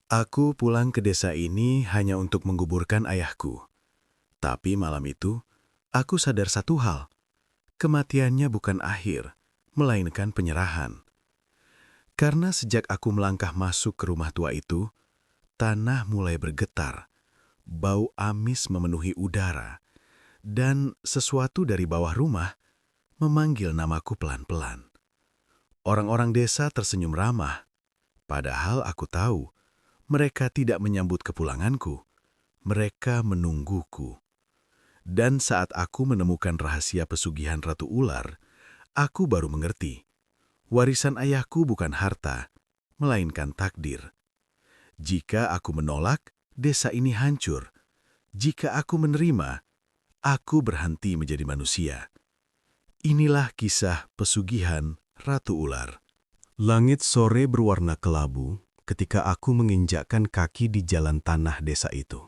Aku pulang ke desa ini hanya untuk menguburkan ayahku. Tapi malam itu, aku sadar satu hal. Kematiannya bukan akhir, melainkan penyerahan. Karena sejak aku melangkah masuk ke rumah tua itu, tanah mulai bergetar. Bau amis memenuhi udara. Dan sesuatu dari bawah rumah memanggil namaku pelan-pelan. Orang-orang desa tersenyum ramah. Padahal aku tahu, mereka tidak menyambut kepulanganku. Mereka menungguku. Dan saat aku menemukan rahasia pesugihan Ratu Ular, aku baru mengerti. Warisan ayahku bukan harta, melainkan takdir. Jika aku menolak, desa ini hancur. Jika aku menerima, aku berhenti menjadi manusia. Inilah kisah pesugihan Ratu Ular. Langit sore berwarna kelabu ketika aku menginjakkan kaki di jalan tanah desa itu.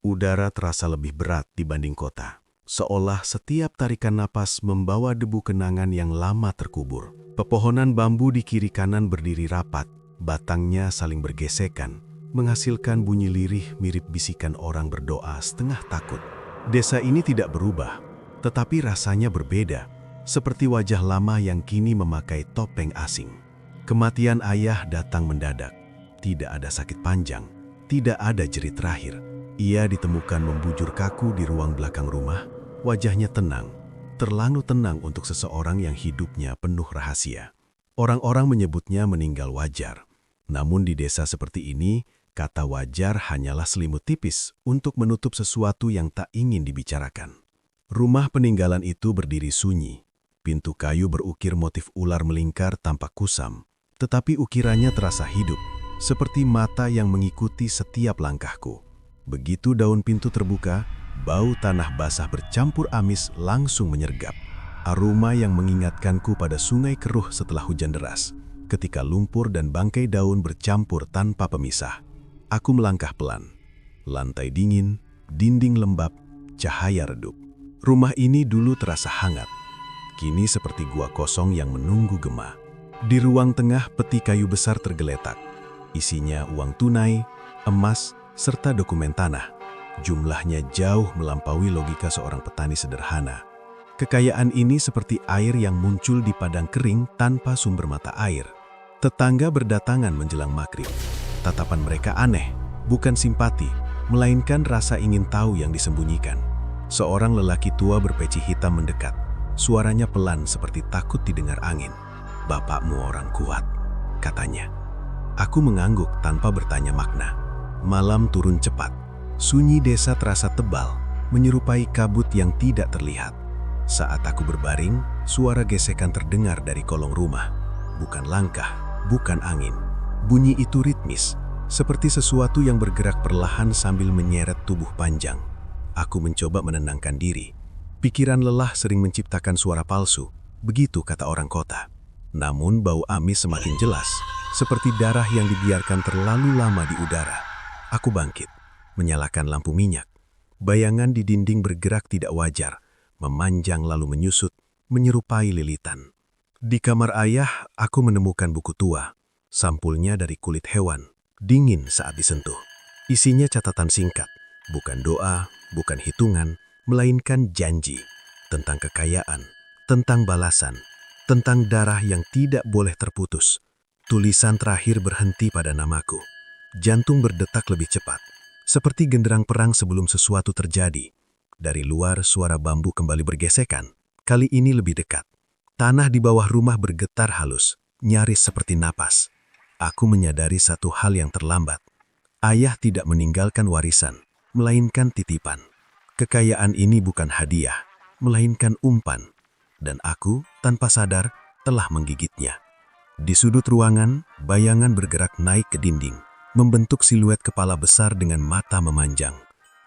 Udara terasa lebih berat dibanding kota, seolah setiap tarikan napas membawa debu kenangan yang lama terkubur. Pepohonan bambu di kiri kanan berdiri rapat, batangnya saling bergesekan, menghasilkan bunyi lirih mirip bisikan orang berdoa setengah takut. Desa ini tidak berubah, tetapi rasanya berbeda, seperti wajah lama yang kini memakai topeng asing. Kematian ayah datang mendadak. Tidak ada sakit panjang, tidak ada jerit terakhir. Ia ditemukan membujur kaku di ruang belakang rumah, wajahnya tenang, terlalu tenang untuk seseorang yang hidupnya penuh rahasia. Orang-orang menyebutnya meninggal wajar. Namun di desa seperti ini, kata wajar hanyalah selimut tipis untuk menutup sesuatu yang tak ingin dibicarakan. Rumah peninggalan itu berdiri sunyi. Pintu kayu berukir motif ular melingkar tampak kusam, tetapi ukirannya terasa hidup, seperti mata yang mengikuti setiap langkahku. Begitu daun pintu terbuka, bau tanah basah bercampur amis langsung menyergap. Aroma yang mengingatkanku pada sungai keruh setelah hujan deras, ketika lumpur dan bangkai daun bercampur tanpa pemisah. Aku melangkah pelan. Lantai dingin, dinding lembab, cahaya redup. Rumah ini dulu terasa hangat. Kini seperti gua kosong yang menunggu gema. Di ruang tengah peti kayu besar tergeletak. Isinya uang tunai, emas, serta dokumen tanah. Jumlahnya jauh melampaui logika seorang petani sederhana. Kekayaan ini seperti air yang muncul di padang kering tanpa sumber mata air. Tetangga berdatangan menjelang maghrib. Tatapan mereka aneh, bukan simpati, melainkan rasa ingin tahu yang disembunyikan. Seorang lelaki tua berpeci hitam mendekat. Suaranya pelan seperti takut didengar angin. "Bapakmu orang kuat," katanya. Aku mengangguk tanpa bertanya makna. Malam turun cepat. Sunyi desa terasa tebal, menyerupai kabut yang tidak terlihat. Saat aku berbaring, suara gesekan terdengar dari kolong rumah. Bukan langkah, bukan angin. Bunyi itu ritmis, seperti sesuatu yang bergerak perlahan sambil menyeret tubuh panjang. Aku mencoba menenangkan diri. Pikiran lelah sering menciptakan suara palsu, begitu kata orang kota. Namun bau amis semakin jelas, seperti darah yang dibiarkan terlalu lama di udara. Aku bangkit, menyalakan lampu minyak. Bayangan di dinding bergerak tidak wajar, memanjang lalu menyusut, menyerupai lilitan. Di kamar ayah, aku menemukan buku tua. Sampulnya dari kulit hewan, dingin saat disentuh. Isinya catatan singkat, bukan doa, bukan hitungan, melainkan janji tentang kekayaan, tentang balasan, tentang darah yang tidak boleh terputus. Tulisan terakhir berhenti pada namaku. Jantung berdetak lebih cepat, seperti genderang perang sebelum sesuatu terjadi. Dari luar, suara bambu kembali bergesekan, kali ini lebih dekat. Tanah di bawah rumah bergetar halus, nyaris seperti napas. Aku menyadari satu hal yang terlambat. Ayah tidak meninggalkan warisan, melainkan titipan. Kekayaan ini bukan hadiah, melainkan umpan. Dan aku, tanpa sadar, telah menggigitnya. Di sudut ruangan, bayangan bergerak naik ke dinding, membentuk siluet kepala besar dengan mata memanjang.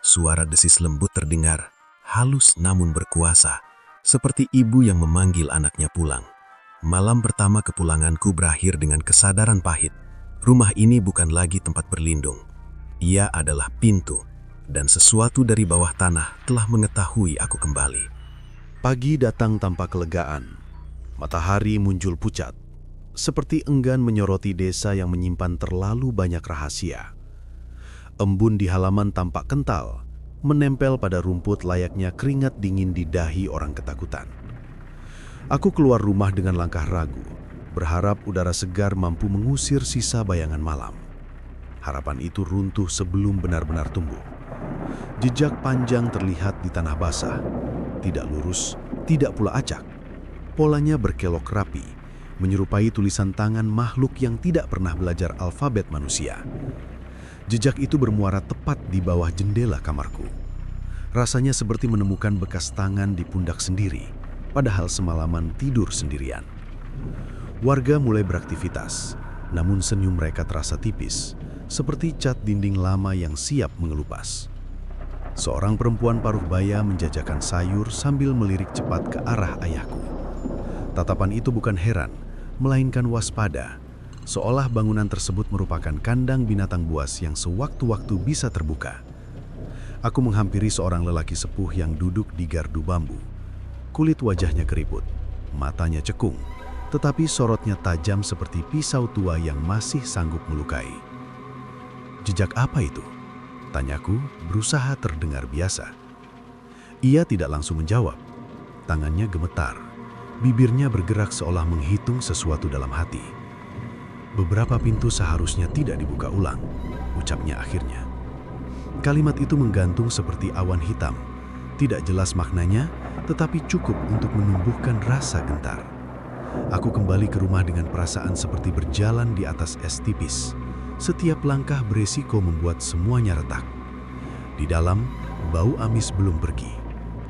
Suara desis lembut terdengar, halus namun berkuasa, seperti ibu yang memanggil anaknya pulang. Malam pertama kepulanganku berakhir dengan kesadaran pahit. Rumah ini bukan lagi tempat berlindung. Ia adalah pintu, dan sesuatu dari bawah tanah telah mengetahui aku kembali. Pagi datang tanpa kelegaan. Matahari muncul pucat, seperti enggan menyoroti desa yang menyimpan terlalu banyak rahasia. Embun di halaman tampak kental, menempel pada rumput layaknya keringat dingin di dahi orang ketakutan. Aku keluar rumah dengan langkah ragu, berharap udara segar mampu mengusir sisa bayangan malam. Harapan itu runtuh sebelum benar-benar tumbuh. Jejak panjang terlihat di tanah basah, tidak lurus, tidak pula acak. Polanya berkelok rapi, menyerupai tulisan tangan makhluk yang tidak pernah belajar alfabet manusia. Jejak itu bermuara tepat di bawah jendela kamarku. Rasanya seperti menemukan bekas tangan di pundak sendiri, padahal semalaman tidur sendirian. Warga mulai beraktivitas, namun senyum mereka terasa tipis, seperti cat dinding lama yang siap mengelupas. Seorang perempuan paruh baya menjajakan sayur sambil melirik cepat ke arah ayahku. Tatapan itu bukan heran, melainkan waspada, seolah bangunan tersebut merupakan kandang binatang buas yang sewaktu-waktu bisa terbuka. Aku menghampiri seorang lelaki sepuh yang duduk di gardu bambu. Kulit wajahnya keriput, matanya cekung, tetapi sorotnya tajam seperti pisau tua yang masih sanggup melukai. "Jejak apa itu?" tanyaku, berusaha terdengar biasa. Ia tidak langsung menjawab. Tangannya gemetar, bibirnya bergerak seolah menghitung sesuatu dalam hati. "Beberapa pintu seharusnya tidak dibuka ulang," ucapnya akhirnya. Kalimat itu menggantung seperti awan hitam. Tidak jelas maknanya, tetapi cukup untuk menumbuhkan rasa gentar. Aku kembali ke rumah dengan perasaan seperti berjalan di atas es tipis. Setiap langkah beresiko membuat semuanya retak. Di dalam, bau amis belum pergi.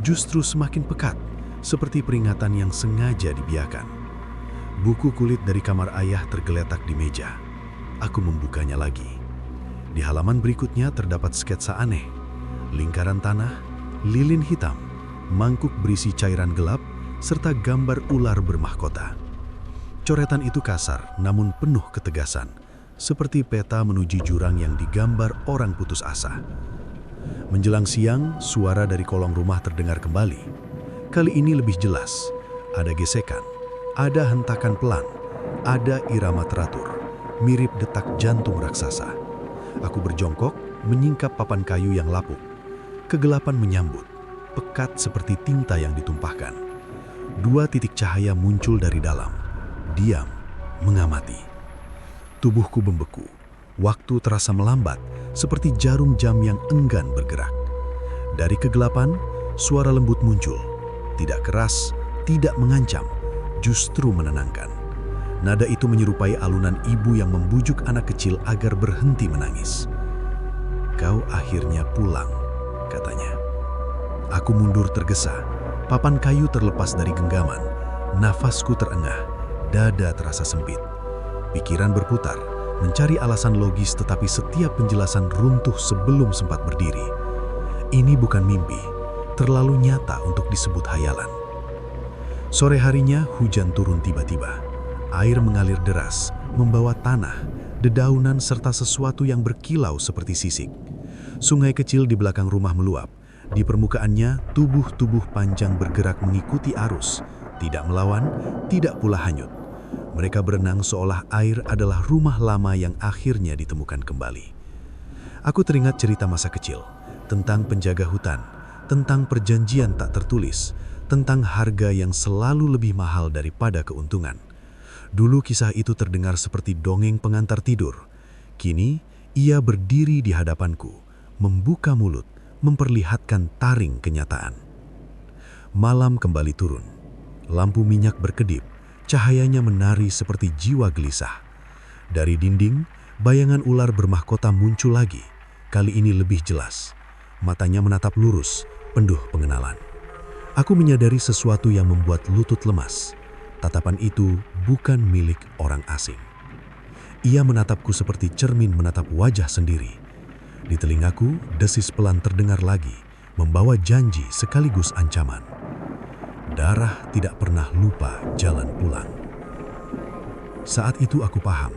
Justru semakin pekat, seperti peringatan yang sengaja dibiarkan. Buku kulit dari kamar ayah tergeletak di meja. Aku membukanya lagi. Di halaman berikutnya terdapat sketsa aneh. Lingkaran tanah, lilin hitam, mangkuk berisi cairan gelap, serta gambar ular bermahkota. Coretan itu kasar, namun penuh ketegasan, seperti peta menuju jurang yang digambar orang putus asa. Menjelang siang, suara dari kolong rumah terdengar kembali. Kali ini lebih jelas. Ada gesekan, ada hentakan pelan, ada irama teratur, mirip detak jantung raksasa. Aku berjongkok, menyingkap papan kayu yang lapuk. Kegelapan menyambut, pekat seperti tinta yang ditumpahkan. 2 titik cahaya muncul dari dalam, diam, mengamati. Tubuhku membeku, waktu terasa melambat, seperti jarum jam yang enggan bergerak. Dari kegelapan, suara lembut muncul, tidak keras, tidak mengancam, justru menenangkan. Nada itu menyerupai alunan ibu yang membujuk anak kecil agar berhenti menangis. "Kau akhirnya pulang," katanya. Aku mundur tergesa, papan kayu terlepas dari genggaman, nafasku terengah, dada terasa sempit. Pikiran berputar, mencari alasan logis, tetapi setiap penjelasan runtuh sebelum sempat berdiri. Ini bukan mimpi, terlalu nyata untuk disebut hayalan. Sore harinya hujan turun tiba-tiba. Air mengalir deras, membawa tanah, dedaunan serta sesuatu yang berkilau seperti sisik. Sungai kecil di belakang rumah meluap. Di permukaannya, tubuh-tubuh panjang bergerak mengikuti arus, tidak melawan, tidak pula hanyut. Mereka berenang seolah air adalah rumah lama yang akhirnya ditemukan kembali. Aku teringat cerita masa kecil, tentang penjaga hutan, tentang perjanjian tak tertulis, tentang harga yang selalu lebih mahal daripada keuntungan. Dulu kisah itu terdengar seperti dongeng pengantar tidur. Kini, ia berdiri di hadapanku, membuka mulut, memperlihatkan taring kenyataan. Malam kembali turun. Lampu minyak berkedip, cahayanya menari seperti jiwa gelisah. Dari dinding, bayangan ular bermahkota muncul lagi, kali ini lebih jelas. Matanya menatap lurus, penuh pengenalan. Aku menyadari sesuatu yang membuat lutut lemas. Tatapan itu bukan milik orang asing. Ia menatapku seperti cermin menatap wajah sendiri. Di telingaku, desis pelan terdengar lagi, membawa janji sekaligus ancaman. Darah tidak pernah lupa jalan pulang. Saat itu aku paham,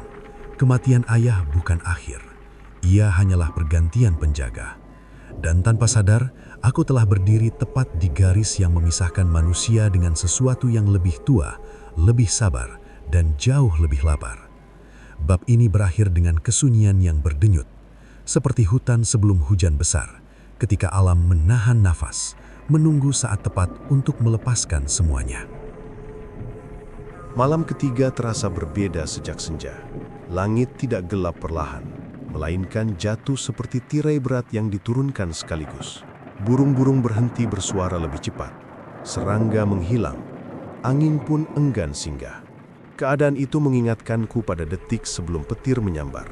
kematian ayah bukan akhir. Ia hanyalah pergantian penjaga. Dan tanpa sadar, aku telah berdiri tepat di garis yang memisahkan manusia dengan sesuatu yang lebih tua, lebih sabar, dan jauh lebih lapar. Bab ini berakhir dengan kesunyian yang berdenyut. seperti hutan sebelum hujan besar, ketika alam menahan nafas, menunggu saat tepat untuk melepaskan semuanya. Malam ketiga terasa berbeda sejak senja. Langit tidak gelap perlahan, melainkan jatuh seperti tirai berat yang diturunkan sekaligus. Burung-burung berhenti bersuara lebih cepat. Serangga menghilang. Angin pun enggan singgah. Keadaan itu mengingatkanku pada detik sebelum petir menyambar.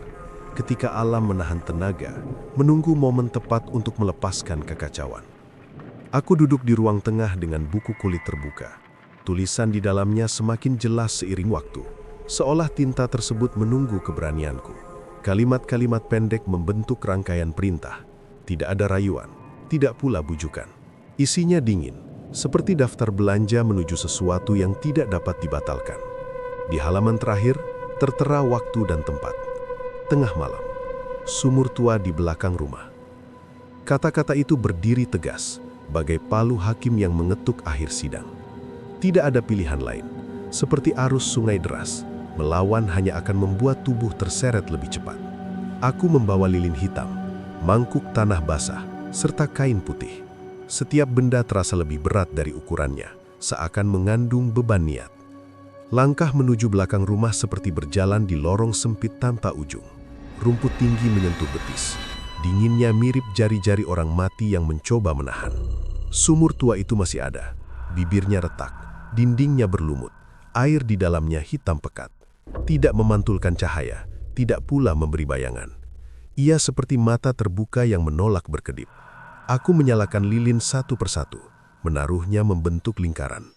Ketika alam menahan tenaga, menunggu momen tepat untuk melepaskan kekacauan. Aku duduk di ruang tengah dengan buku kulit terbuka. Tulisan di dalamnya semakin jelas seiring waktu, seolah tinta tersebut menunggu keberanianku. Kalimat-kalimat pendek membentuk rangkaian perintah. Tidak ada rayuan, tidak pula bujukan. Isinya dingin, seperti daftar belanja menuju sesuatu yang tidak dapat dibatalkan. Di halaman terakhir, tertera waktu dan tempat. Tengah malam, sumur tua di belakang rumah. Kata-kata itu berdiri tegas, bagai palu hakim yang mengetuk akhir sidang. Tidak ada pilihan lain, seperti arus sungai deras, melawan hanya akan membuat tubuh terseret lebih cepat. Aku membawa lilin hitam, mangkuk tanah basah, serta kain putih. Setiap benda terasa lebih berat dari ukurannya, seakan mengandung beban niat. Langkah menuju belakang rumah seperti berjalan di lorong sempit tanpa ujung. Rumput tinggi menyentuh betis. Dinginnya mirip jari-jari orang mati yang mencoba menahan. Sumur tua itu masih ada. Bibirnya retak, dindingnya berlumut. Air di dalamnya hitam pekat. Tidak memantulkan cahaya, tidak pula memberi bayangan. Ia seperti mata terbuka yang menolak berkedip. Aku menyalakan lilin satu persatu, menaruhnya membentuk lingkaran.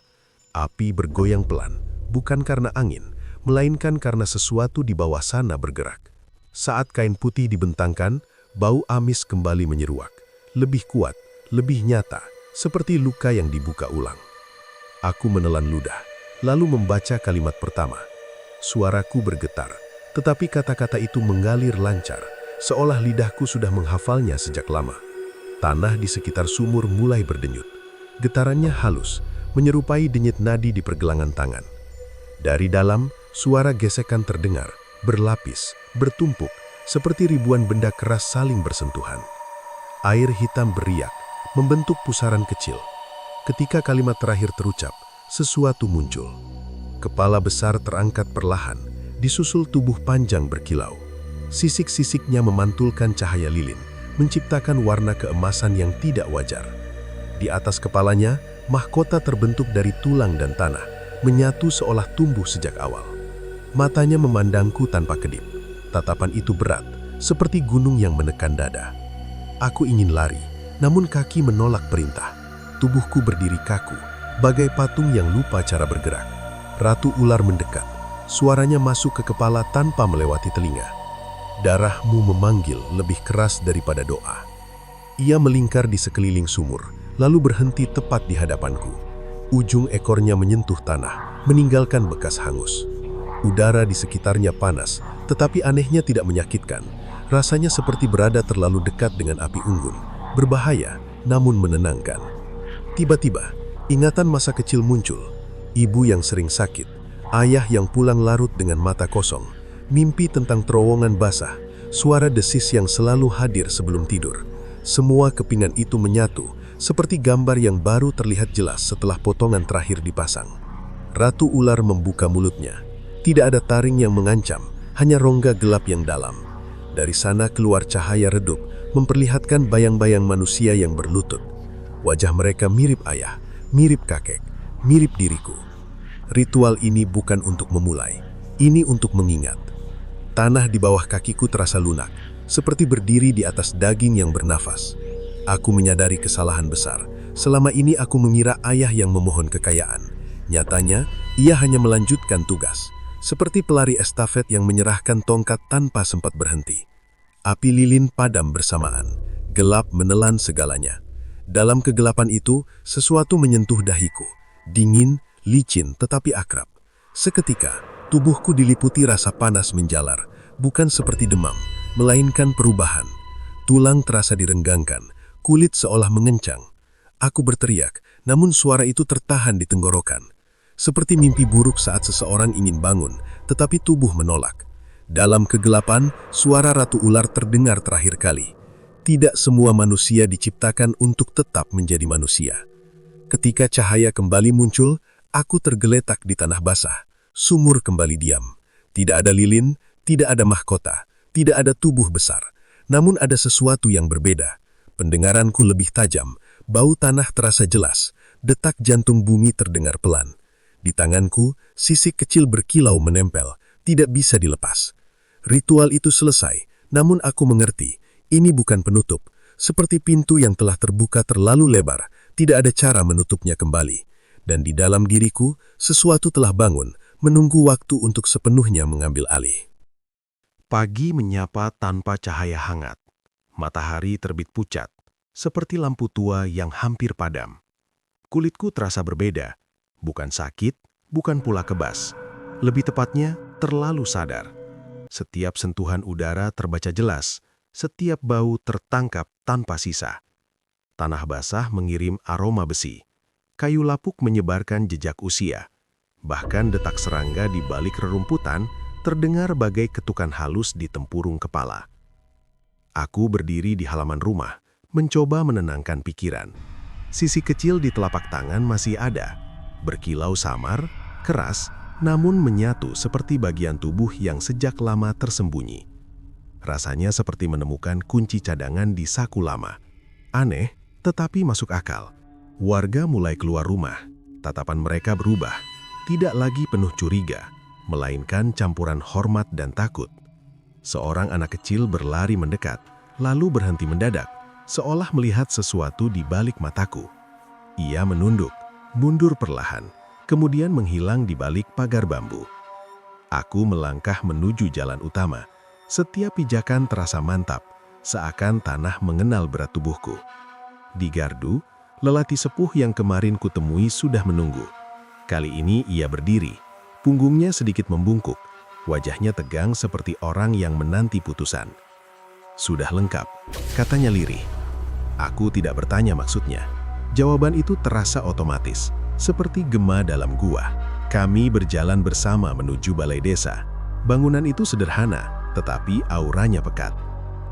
Api bergoyang pelan, bukan karena angin, melainkan karena sesuatu di bawah sana bergerak. Saat kain putih dibentangkan, bau amis kembali menyeruak. Lebih kuat, lebih nyata, seperti luka yang dibuka ulang. Aku menelan ludah, lalu membaca kalimat pertama. Suaraku bergetar, tetapi kata-kata itu mengalir lancar, seolah lidahku sudah menghafalnya sejak lama. Tanah di sekitar sumur mulai berdenyut. Getarannya halus, menyerupai denyut nadi di pergelangan tangan. Dari dalam, suara gesekan terdengar, berlapis, bertumpuk, seperti ribuan benda keras saling bersentuhan. Air hitam beriak, membentuk pusaran kecil. Ketika kalimat terakhir terucap, sesuatu muncul. Kepala besar terangkat perlahan, disusul tubuh panjang berkilau. Sisik-sisiknya memantulkan cahaya lilin, menciptakan warna keemasan yang tidak wajar. Di atas kepalanya, mahkota terbentuk dari tulang dan tanah, menyatu seolah tumbuh sejak awal. Matanya memandangku tanpa kedip. Tatapan itu berat, seperti gunung yang menekan dada. Aku ingin lari, namun kaki menolak perintah. Tubuhku berdiri kaku, bagai patung yang lupa cara bergerak. Ratu ular mendekat, suaranya masuk ke kepala tanpa melewati telinga. Darahmu memanggil lebih keras daripada doa. Ia melingkar di sekeliling sumur, lalu berhenti tepat di hadapanku. Ujung ekornya menyentuh tanah, meninggalkan bekas hangus. Udara di sekitarnya panas, tetapi anehnya tidak menyakitkan. Rasanya seperti berada terlalu dekat dengan api unggun. Berbahaya, namun menenangkan. Tiba-tiba, ingatan masa kecil muncul. Ibu yang sering sakit, ayah yang pulang larut dengan mata kosong. Mimpi tentang terowongan basah, suara desis yang selalu hadir sebelum tidur. Semua kepingan itu menyatu, seperti gambar yang baru terlihat jelas setelah potongan terakhir dipasang. Ratu ular membuka mulutnya. Tidak ada taring yang mengancam, hanya rongga gelap yang dalam. Dari sana keluar cahaya redup, memperlihatkan bayang-bayang manusia yang berlutut. Wajah mereka mirip ayah, mirip kakek, mirip diriku. Ritual ini bukan untuk memulai, ini untuk mengingat. Tanah di bawah kakiku terasa lunak, seperti berdiri di atas daging yang bernafas. Aku menyadari kesalahan besar. Selama ini aku mengira ayah yang memohon kekayaan. Nyatanya, ia hanya melanjutkan tugas, seperti pelari estafet yang menyerahkan tongkat tanpa sempat berhenti. Api lilin padam bersamaan, gelap menelan segalanya. Dalam kegelapan itu, sesuatu menyentuh dahiku. Dingin, licin, tetapi akrab. Seketika, tubuhku diliputi rasa panas menjalar, bukan seperti demam, melainkan perubahan. Tulang terasa direnggangkan, kulit seolah mengencang. Aku berteriak, namun suara itu tertahan di tenggorokan. Seperti mimpi buruk saat seseorang ingin bangun, tetapi tubuh menolak. Dalam kegelapan, suara Ratu Ular terdengar terakhir kali. Tidak semua manusia diciptakan untuk tetap menjadi manusia. Ketika cahaya kembali muncul, aku tergeletak di tanah basah. Sumur kembali diam. Tidak ada lilin, tidak ada mahkota, tidak ada tubuh besar. Namun ada sesuatu yang berbeda. Pendengaranku lebih tajam, bau tanah terasa jelas, detak jantung bumi terdengar pelan. Di tanganku, sisik kecil berkilau menempel, tidak bisa dilepas. Ritual itu selesai, namun aku mengerti, ini bukan penutup. Seperti pintu yang telah terbuka terlalu lebar, tidak ada cara menutupnya kembali. Dan di dalam diriku, sesuatu telah bangun, menunggu waktu untuk sepenuhnya mengambil alih. Pagi menyapa tanpa cahaya hangat. Matahari terbit pucat, seperti lampu tua yang hampir padam. Kulitku terasa berbeda. Bukan sakit, bukan pula kebas. Lebih tepatnya, terlalu sadar. Setiap sentuhan udara terbaca jelas, setiap bau tertangkap tanpa sisa. Tanah basah mengirim aroma besi. Kayu lapuk menyebarkan jejak usia. Bahkan detak serangga di balik rerumputan terdengar bagai ketukan halus di tempurung kepala. Aku berdiri di halaman rumah, mencoba menenangkan pikiran. Sisi kecil di telapak tangan masih ada. Berkilau samar, keras, namun menyatu seperti bagian tubuh yang sejak lama tersembunyi. Rasanya seperti menemukan kunci cadangan di saku lama. Aneh, tetapi masuk akal. Warga mulai keluar rumah. Tatapan mereka berubah. Tidak lagi penuh curiga, melainkan campuran hormat dan takut. Seorang anak kecil berlari mendekat, lalu berhenti mendadak, seolah melihat sesuatu di balik mataku. Ia menunduk, mundur perlahan, kemudian menghilang di balik pagar bambu. Aku melangkah menuju jalan utama. Setiap pijakan terasa mantap, seakan tanah mengenal berat tubuhku. Di gardu, lelaki sepuh yang kemarin kutemui sudah menunggu. Kali ini ia berdiri, punggungnya sedikit membungkuk, wajahnya tegang seperti orang yang menanti putusan. Sudah lengkap, katanya lirih. Aku tidak bertanya maksudnya. Jawaban itu terasa otomatis, seperti gema dalam gua. Kami berjalan bersama menuju balai desa. Bangunan itu sederhana, tetapi auranya pekat.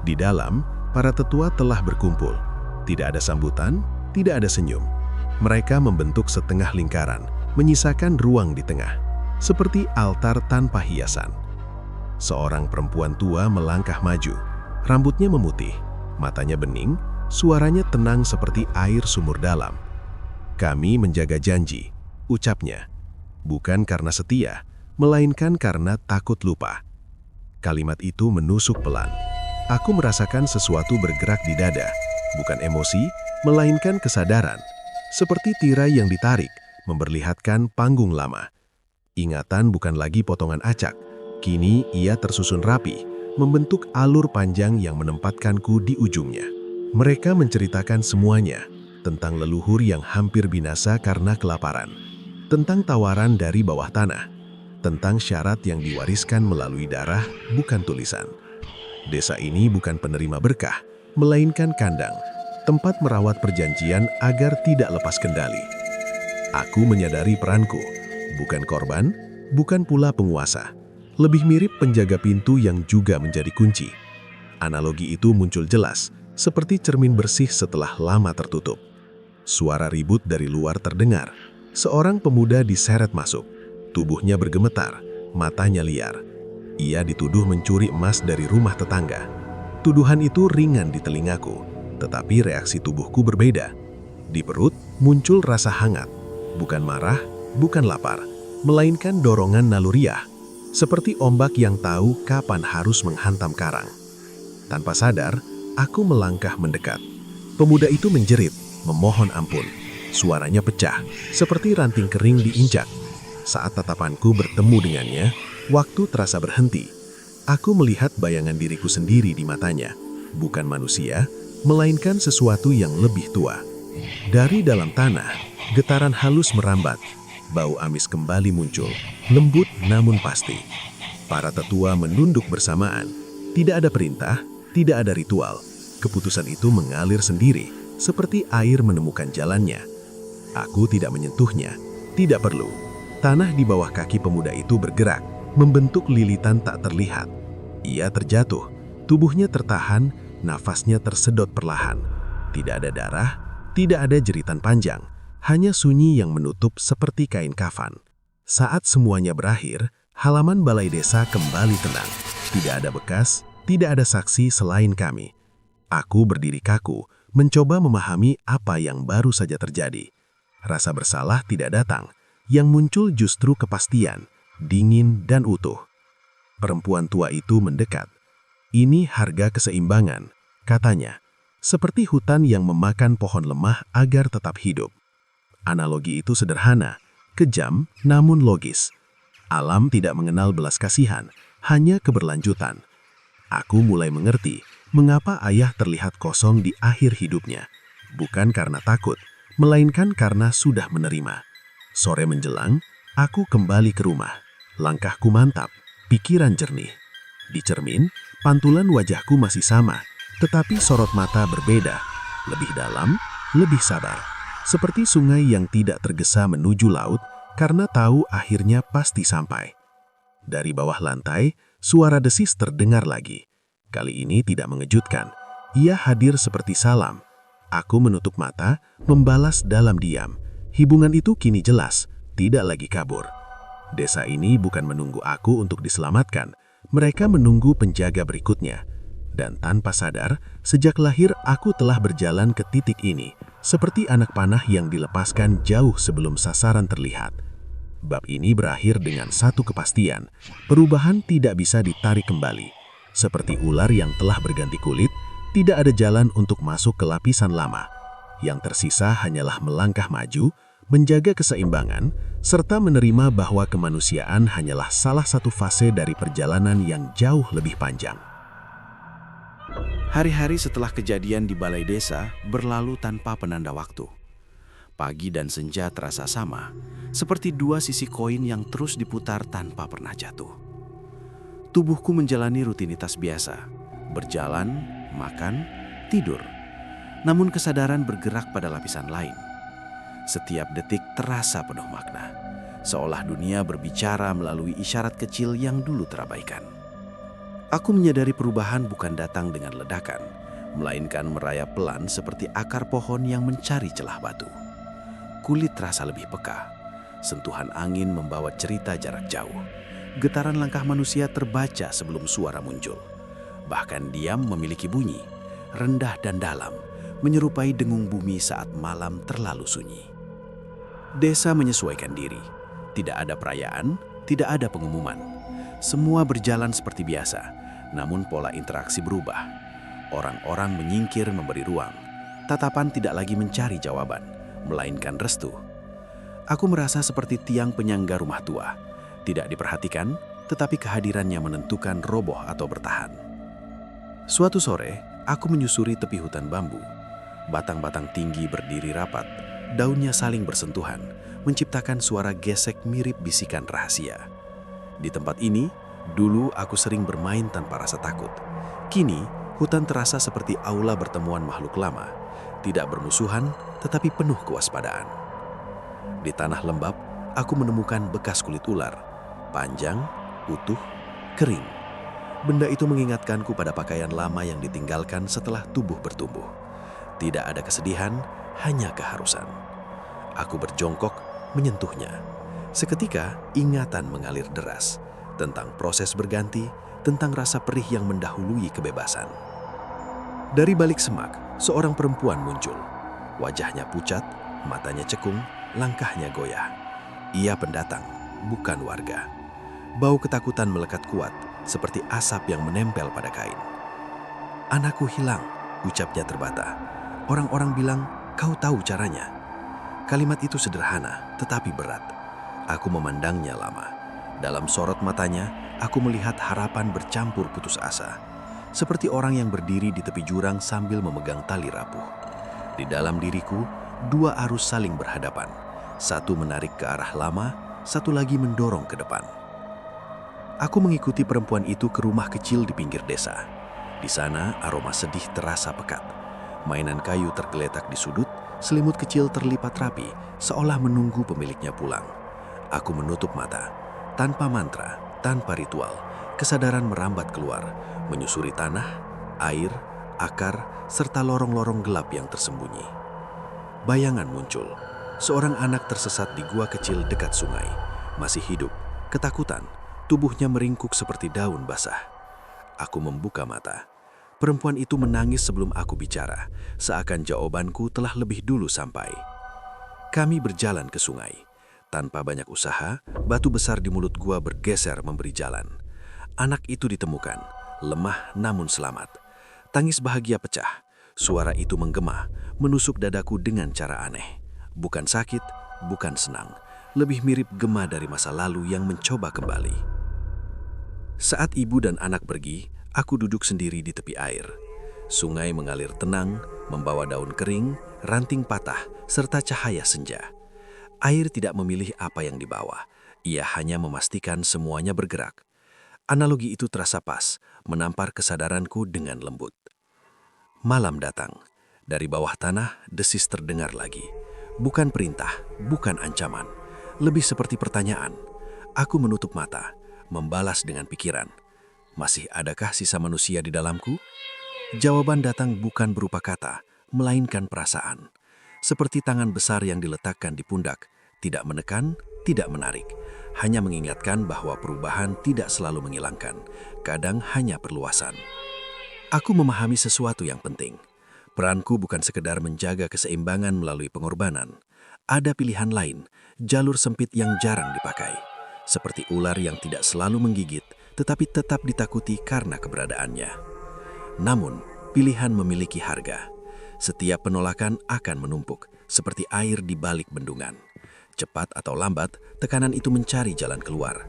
Di dalam, para tetua telah berkumpul. Tidak ada sambutan, tidak ada senyum. Mereka membentuk setengah lingkaran, menyisakan ruang di tengah, seperti altar tanpa hiasan. Seorang perempuan tua melangkah maju, rambutnya memutih, matanya bening, suaranya tenang seperti air sumur dalam. Kami menjaga janji, ucapnya, bukan karena setia, melainkan karena takut lupa. Kalimat itu menusuk pelan. Aku merasakan sesuatu bergerak di dada, bukan emosi, melainkan kesadaran. Seperti tirai yang ditarik, memperlihatkan panggung lama. Ingatan bukan lagi potongan acak, kini ia tersusun rapi, membentuk alur panjang yang menempatkanku di ujungnya. Mereka menceritakan semuanya, tentang leluhur yang hampir binasa karena kelaparan, tentang tawaran dari bawah tanah, tentang syarat yang diwariskan melalui darah, bukan tulisan. Desa ini bukan penerima berkah, melainkan kandang, tempat merawat perjanjian agar tidak lepas kendali. Aku menyadari peranku, bukan korban, bukan pula penguasa. Lebih mirip penjaga pintu yang juga menjadi kunci. Analogi itu muncul jelas, seperti cermin bersih setelah lama tertutup. Suara ribut dari luar terdengar. Seorang pemuda diseret masuk. Tubuhnya bergemetar, matanya liar. Ia dituduh mencuri emas dari rumah tetangga. Tuduhan itu ringan di telingaku, tetapi reaksi tubuhku berbeda. Di perut muncul rasa hangat, bukan marah, bukan lapar, melainkan dorongan naluriah, seperti ombak yang tahu kapan harus menghantam karang. Tanpa sadar, aku melangkah mendekat. Pemuda itu menjerit, memohon ampun. Suaranya pecah, seperti ranting kering diinjak. Saat tatapanku bertemu dengannya, waktu terasa berhenti. Aku melihat bayangan diriku sendiri di matanya, bukan manusia, melainkan sesuatu yang lebih tua. Dari dalam tanah, getaran halus merambat. Bau amis kembali muncul, lembut namun pasti. Para tetua menunduk bersamaan. Tidak ada perintah, tidak ada ritual. Keputusan itu mengalir sendiri, seperti air menemukan jalannya. Aku tidak menyentuhnya, tidak perlu. Tanah di bawah kaki pemuda itu bergerak, membentuk lilitan tak terlihat. Ia terjatuh, tubuhnya tertahan, nafasnya tersedot perlahan. Tidak ada darah, tidak ada jeritan panjang, hanya sunyi yang menutup seperti kain kafan. Saat semuanya berakhir, halaman balai desa kembali tenang. Tidak ada bekas, tidak ada saksi selain kami. Aku berdiri kaku, mencoba memahami apa yang baru saja terjadi. Rasa bersalah tidak datang, yang muncul justru kepastian, dingin dan utuh. Perempuan tua itu mendekat. Ini harga keseimbangan, katanya, seperti hutan yang memakan pohon lemah agar tetap hidup. Analogi itu sederhana, kejam namun logis. Alam tidak mengenal belas kasihan, hanya keberlanjutan. Aku mulai mengerti mengapa ayah terlihat kosong di akhir hidupnya. Bukan karena takut, melainkan karena sudah menerima. Sore menjelang, aku kembali ke rumah. Langkahku mantap, pikiran jernih. Di cermin, pantulan wajahku masih sama, tetapi sorot mata berbeda. Lebih dalam, lebih sabar. Seperti sungai yang tidak tergesa menuju laut karena tahu akhirnya pasti sampai. Dari bawah lantai, suara desis terdengar lagi. Kali ini tidak mengejutkan. Ia hadir seperti salam. Aku menutup mata, membalas dalam diam. Hubungan itu kini jelas, tidak lagi kabur. Desa ini bukan menunggu aku untuk diselamatkan. Mereka menunggu penjaga berikutnya. Dan tanpa sadar, sejak lahir aku telah berjalan ke titik ini, seperti anak panah yang dilepaskan jauh sebelum sasaran terlihat. Bab ini berakhir dengan satu kepastian, perubahan tidak bisa ditarik kembali. Seperti ular yang telah berganti kulit, tidak ada jalan untuk masuk ke lapisan lama. Yang tersisa hanyalah melangkah maju, menjaga keseimbangan, serta menerima bahwa kemanusiaan hanyalah salah satu fase dari perjalanan yang jauh lebih panjang. Hari-hari setelah kejadian di balai desa berlalu tanpa penanda waktu. Pagi dan senja terasa sama, seperti dua sisi koin yang terus diputar tanpa pernah jatuh. Tubuhku menjalani rutinitas biasa, berjalan, makan, tidur. Namun kesadaran bergerak pada lapisan lain. Setiap detik terasa penuh makna, seolah dunia berbicara melalui isyarat kecil yang dulu terabaikan. Aku menyadari perubahan bukan datang dengan ledakan, melainkan merayap pelan seperti akar pohon yang mencari celah batu. Kulit terasa lebih peka, sentuhan angin membawa cerita jarak jauh. Getaran langkah manusia terbaca sebelum suara muncul. Bahkan diam memiliki bunyi, rendah dan dalam, menyerupai dengung bumi saat malam terlalu sunyi. Desa menyesuaikan diri. Tidak ada perayaan, tidak ada pengumuman. Semua berjalan seperti biasa, namun pola interaksi berubah. Orang-orang menyingkir memberi ruang. Tatapan tidak lagi mencari jawaban, melainkan restu. Aku merasa seperti tiang penyangga rumah tua. Tidak diperhatikan, tetapi kehadirannya menentukan roboh atau bertahan. Suatu sore, aku menyusuri tepi hutan bambu. Batang-batang tinggi berdiri rapat, daunnya saling bersentuhan, menciptakan suara gesek mirip bisikan rahasia. Di tempat ini, dulu aku sering bermain tanpa rasa takut. Kini, hutan terasa seperti aula pertemuan makhluk lama. Tidak bermusuhan, tetapi penuh kewaspadaan. Di tanah lembab, aku menemukan bekas kulit ular. Panjang, utuh, kering. Benda itu mengingatkanku pada pakaian lama yang ditinggalkan setelah tubuh bertumbuh. Tidak ada kesedihan, hanya keharusan. Aku berjongkok, menyentuhnya. Seketika, ingatan mengalir deras tentang proses berganti, tentang rasa perih yang mendahului kebebasan. Dari balik semak, seorang perempuan muncul. Wajahnya pucat, matanya cekung, langkahnya goyah. Ia pendatang, bukan warga. Bau ketakutan melekat kuat, seperti asap yang menempel pada kain. "Anakku hilang," ucapnya terbata. Orang-orang bilang, "Kau tahu caranya." Kalimat itu sederhana, tetapi berat. Aku memandangnya lama. Dalam sorot matanya, aku melihat harapan bercampur putus asa. Seperti orang yang berdiri di tepi jurang sambil memegang tali rapuh. Di dalam diriku, dua arus saling berhadapan. Satu menarik ke arah lama, satu lagi mendorong ke depan. Aku mengikuti perempuan itu ke rumah kecil di pinggir desa. Di sana, aroma sedih terasa pekat. Mainan kayu tergeletak di sudut, selimut kecil terlipat rapi, seolah menunggu pemiliknya pulang. Aku menutup mata, tanpa mantra, tanpa ritual, kesadaran merambat keluar, menyusuri tanah, air, akar, serta lorong-lorong gelap yang tersembunyi. Bayangan muncul, seorang anak tersesat di gua kecil dekat sungai, masih hidup, ketakutan, tubuhnya meringkuk seperti daun basah. Aku membuka mata. Perempuan itu menangis sebelum aku bicara, seakan jawabanku telah lebih dulu sampai. Kami berjalan ke sungai. Tanpa banyak usaha, batu besar di mulut gua bergeser memberi jalan. Anak itu ditemukan, lemah namun selamat. Tangis bahagia pecah. Suara itu menggema, menusuk dadaku dengan cara aneh. Bukan sakit, bukan senang. Lebih mirip gema dari masa lalu yang mencoba kembali. Saat ibu dan anak pergi, aku duduk sendiri di tepi air. Sungai mengalir tenang, membawa daun kering, ranting patah, serta cahaya senja. Air tidak memilih apa yang dibawa, ia hanya memastikan semuanya bergerak. Analogi itu terasa pas, menampar kesadaranku dengan lembut. Malam datang. Dari bawah tanah, desis terdengar lagi. Bukan perintah, bukan ancaman. Lebih seperti pertanyaan. Aku menutup mata, membalas dengan pikiran. Masih adakah sisa manusia di dalamku? Jawaban datang bukan berupa kata, melainkan perasaan. Seperti tangan besar yang diletakkan di pundak, tidak menekan, tidak menarik. Hanya mengingatkan bahwa perubahan tidak selalu menghilangkan, kadang hanya perluasan. Aku memahami sesuatu yang penting. Peranku bukan sekedar menjaga keseimbangan melalui pengorbanan. Ada pilihan lain, jalur sempit yang jarang dipakai. Seperti ular yang tidak selalu menggigit, tetapi tetap ditakuti karena keberadaannya. Namun, pilihan memiliki harga. Setiap penolakan akan menumpuk, seperti air di balik bendungan. Cepat atau lambat, tekanan itu mencari jalan keluar.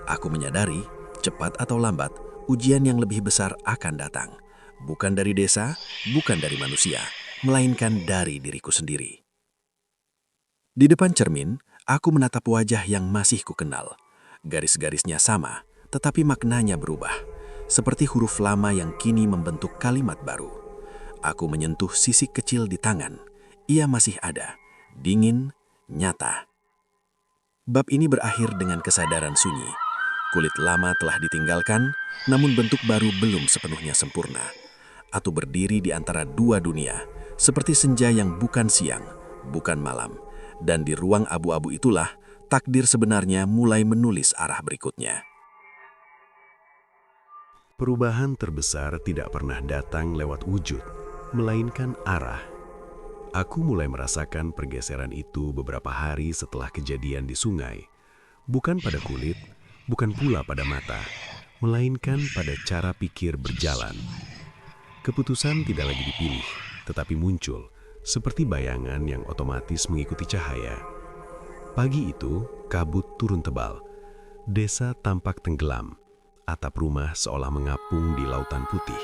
Aku menyadari, cepat atau lambat, ujian yang lebih besar akan datang. Bukan dari desa, bukan dari manusia, melainkan dari diriku sendiri. Di depan cermin, aku menatap wajah yang masih kukenal. Garis-garisnya sama, tetapi maknanya berubah. Seperti huruf lama yang kini membentuk kalimat baru. Aku menyentuh sisik kecil di tangan. Ia masih ada, dingin, nyata. Bab ini berakhir dengan kesadaran sunyi. Kulit lama telah ditinggalkan, namun bentuk baru belum sepenuhnya sempurna. Aku berdiri di antara dua dunia, seperti senja yang bukan siang, bukan malam. Dan di ruang abu-abu itulah, takdir sebenarnya mulai menulis arah berikutnya. Perubahan terbesar tidak pernah datang lewat wujud, melainkan arah. Aku mulai merasakan pergeseran itu beberapa hari setelah kejadian di sungai. Bukan pada kulit, bukan pula pada mata, melainkan pada cara pikir berjalan. Keputusan tidak lagi dipilih, tetapi muncul, seperti bayangan yang otomatis mengikuti cahaya. Pagi itu, kabut turun tebal. Desa tampak tenggelam. Atap rumah seolah mengapung di lautan putih.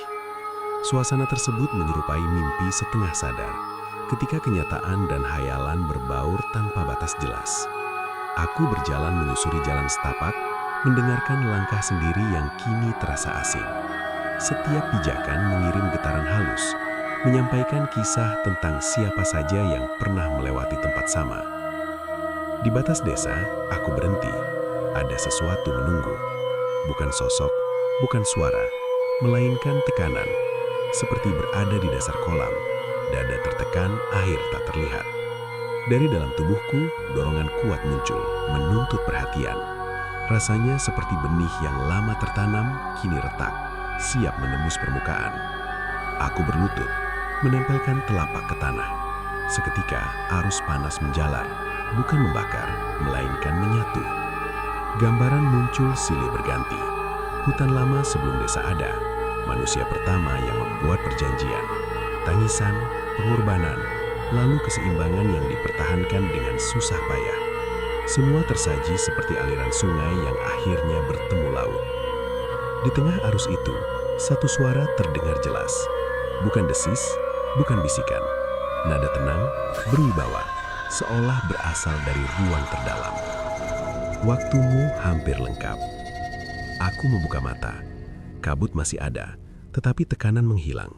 Suasana tersebut menyerupai mimpi setengah sadar, ketika kenyataan dan hayalan berbaur tanpa batas jelas. Aku berjalan menyusuri jalan setapak, mendengarkan langkah sendiri yang kini terasa asing. Setiap pijakan mengirim getaran halus, menyampaikan kisah tentang siapa saja yang pernah melewati tempat sama. Di batas desa, aku berhenti. Ada sesuatu menunggu. Bukan sosok, bukan suara, melainkan tekanan. Seperti berada di dasar kolam, dada tertekan, air tak terlihat. Dari dalam tubuhku, dorongan kuat muncul, menuntut perhatian. Rasanya seperti benih yang lama tertanam, kini retak, siap menembus permukaan. Aku berlutut, menempelkan telapak ke tanah. Seketika, arus panas menjalar, bukan membakar, melainkan menyatu. Gambaran muncul silih berganti. Hutan lama sebelum desa ada, manusia pertama yang membuat perjanjian, tangisan, pengorbanan, lalu keseimbangan yang dipertahankan dengan susah payah. Semua tersaji seperti aliran sungai yang akhirnya bertemu laut. Di tengah arus itu, satu suara terdengar jelas. Bukan desis, bukan bisikan. Nada tenang, berwibawa, seolah berasal dari ruang terdalam. Waktumu hampir lengkap. Aku membuka mata. Kabut masih ada, tetapi tekanan menghilang.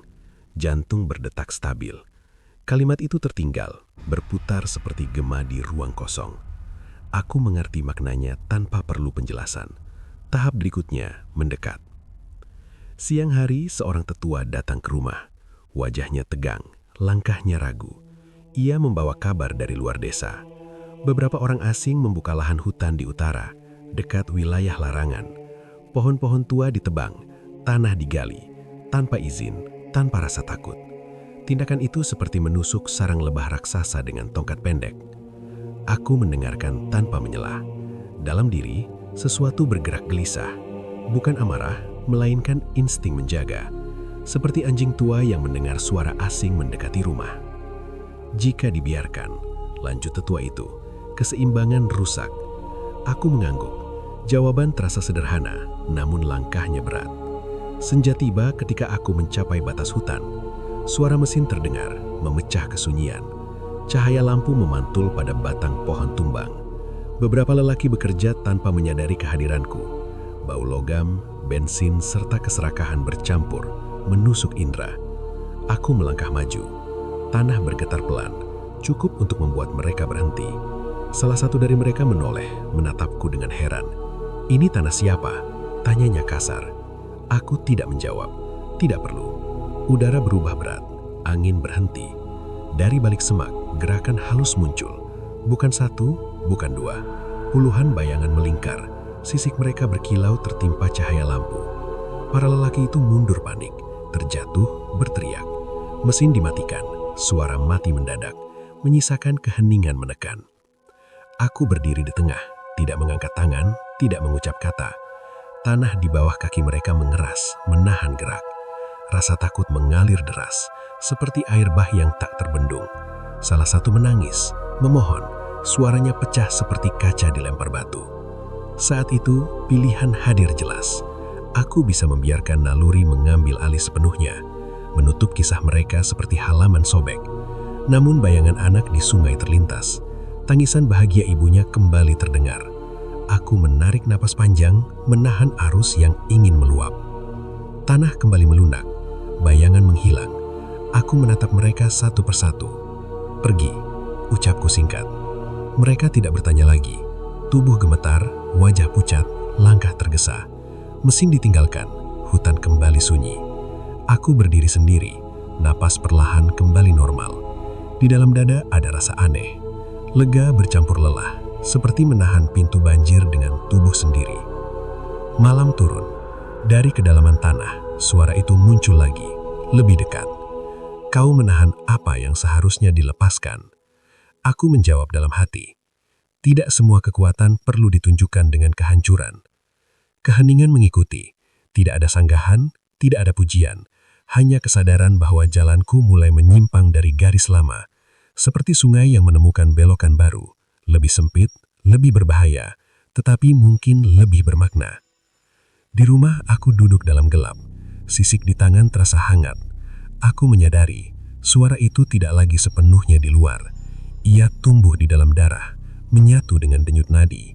Jantung berdetak stabil. Kalimat itu tertinggal, berputar seperti gema di ruang kosong. Aku mengerti maknanya tanpa perlu penjelasan. Tahap berikutnya mendekat. Siang hari, seorang tetua datang ke rumah. Wajahnya tegang, langkahnya ragu. Ia membawa kabar dari luar desa. Beberapa orang asing membuka lahan hutan di utara, dekat wilayah larangan. Pohon-pohon tua ditebang, tanah digali, tanpa izin, tanpa rasa takut. Tindakan itu seperti menusuk sarang lebah raksasa dengan tongkat pendek. Aku mendengarkan tanpa menyelah. Dalam diri, sesuatu bergerak gelisah. Bukan amarah, melainkan insting menjaga. Seperti anjing tua yang mendengar suara asing mendekati rumah. Jika dibiarkan, lanjut tetua itu, keseimbangan rusak. Aku mengangguk. Jawaban terasa sederhana, namun langkahnya berat. Senja tiba ketika aku mencapai batas hutan. Suara mesin terdengar, memecah kesunyian. Cahaya lampu memantul pada batang pohon tumbang. Beberapa lelaki bekerja tanpa menyadari kehadiranku. Bau logam, bensin, serta keserakahan bercampur, menusuk indera. Aku melangkah maju. Tanah bergetar pelan, cukup untuk membuat mereka berhenti. Salah satu dari mereka menoleh, menatapku dengan heran. "Ini tanah siapa?" tanyanya kasar. Aku tidak menjawab. Tidak perlu. Udara berubah berat, angin berhenti. Dari balik semak, gerakan halus muncul. Bukan satu, bukan dua. Puluhan bayangan melingkar. Sisik mereka berkilau tertimpa cahaya lampu. Para lelaki itu mundur panik, terjatuh, berteriak. Mesin dimatikan, suara mati mendadak, menyisakan keheningan menekan. Aku berdiri di tengah, tidak mengangkat tangan, tidak mengucap kata. Tanah di bawah kaki mereka mengeras, menahan gerak. Rasa takut mengalir deras, seperti air bah yang tak terbendung. Salah satu menangis, memohon, suaranya pecah seperti kaca dilempar batu. Saat itu, pilihan hadir jelas. Aku bisa membiarkan naluri mengambil alih sepenuhnya, menutup kisah mereka seperti halaman sobek. Namun bayangan anak di sungai terlintas. Tangisan bahagia ibunya kembali terdengar. Aku menarik napas panjang, menahan arus yang ingin meluap. Tanah kembali melunak, bayangan menghilang. Aku menatap mereka satu persatu. "Pergi," ucapku singkat. Mereka tidak bertanya lagi. Tubuh gemetar, wajah pucat, langkah tergesa. Mesin ditinggalkan, hutan kembali sunyi. Aku berdiri sendiri, napas perlahan kembali normal. Di dalam dada ada rasa aneh. Lega bercampur lelah, seperti menahan pintu banjir dengan tubuh sendiri. Malam turun. Dari kedalaman tanah, suara itu muncul lagi, lebih dekat. "Kau menahan apa yang seharusnya dilepaskan?" Aku menjawab dalam hati. Tidak semua kekuatan perlu ditunjukkan dengan kehancuran. Keheningan mengikuti. Tidak ada sanggahan, tidak ada pujian. Hanya kesadaran bahwa jalanku mulai menyimpang dari garis lama. Seperti sungai yang menemukan belokan baru. Lebih sempit, lebih berbahaya, tetapi mungkin lebih bermakna. Di rumah aku duduk dalam gelap. Sisik di tangan terasa hangat. Aku menyadari, suara itu tidak lagi sepenuhnya di luar. Ia tumbuh di dalam darah, menyatu dengan denyut nadi.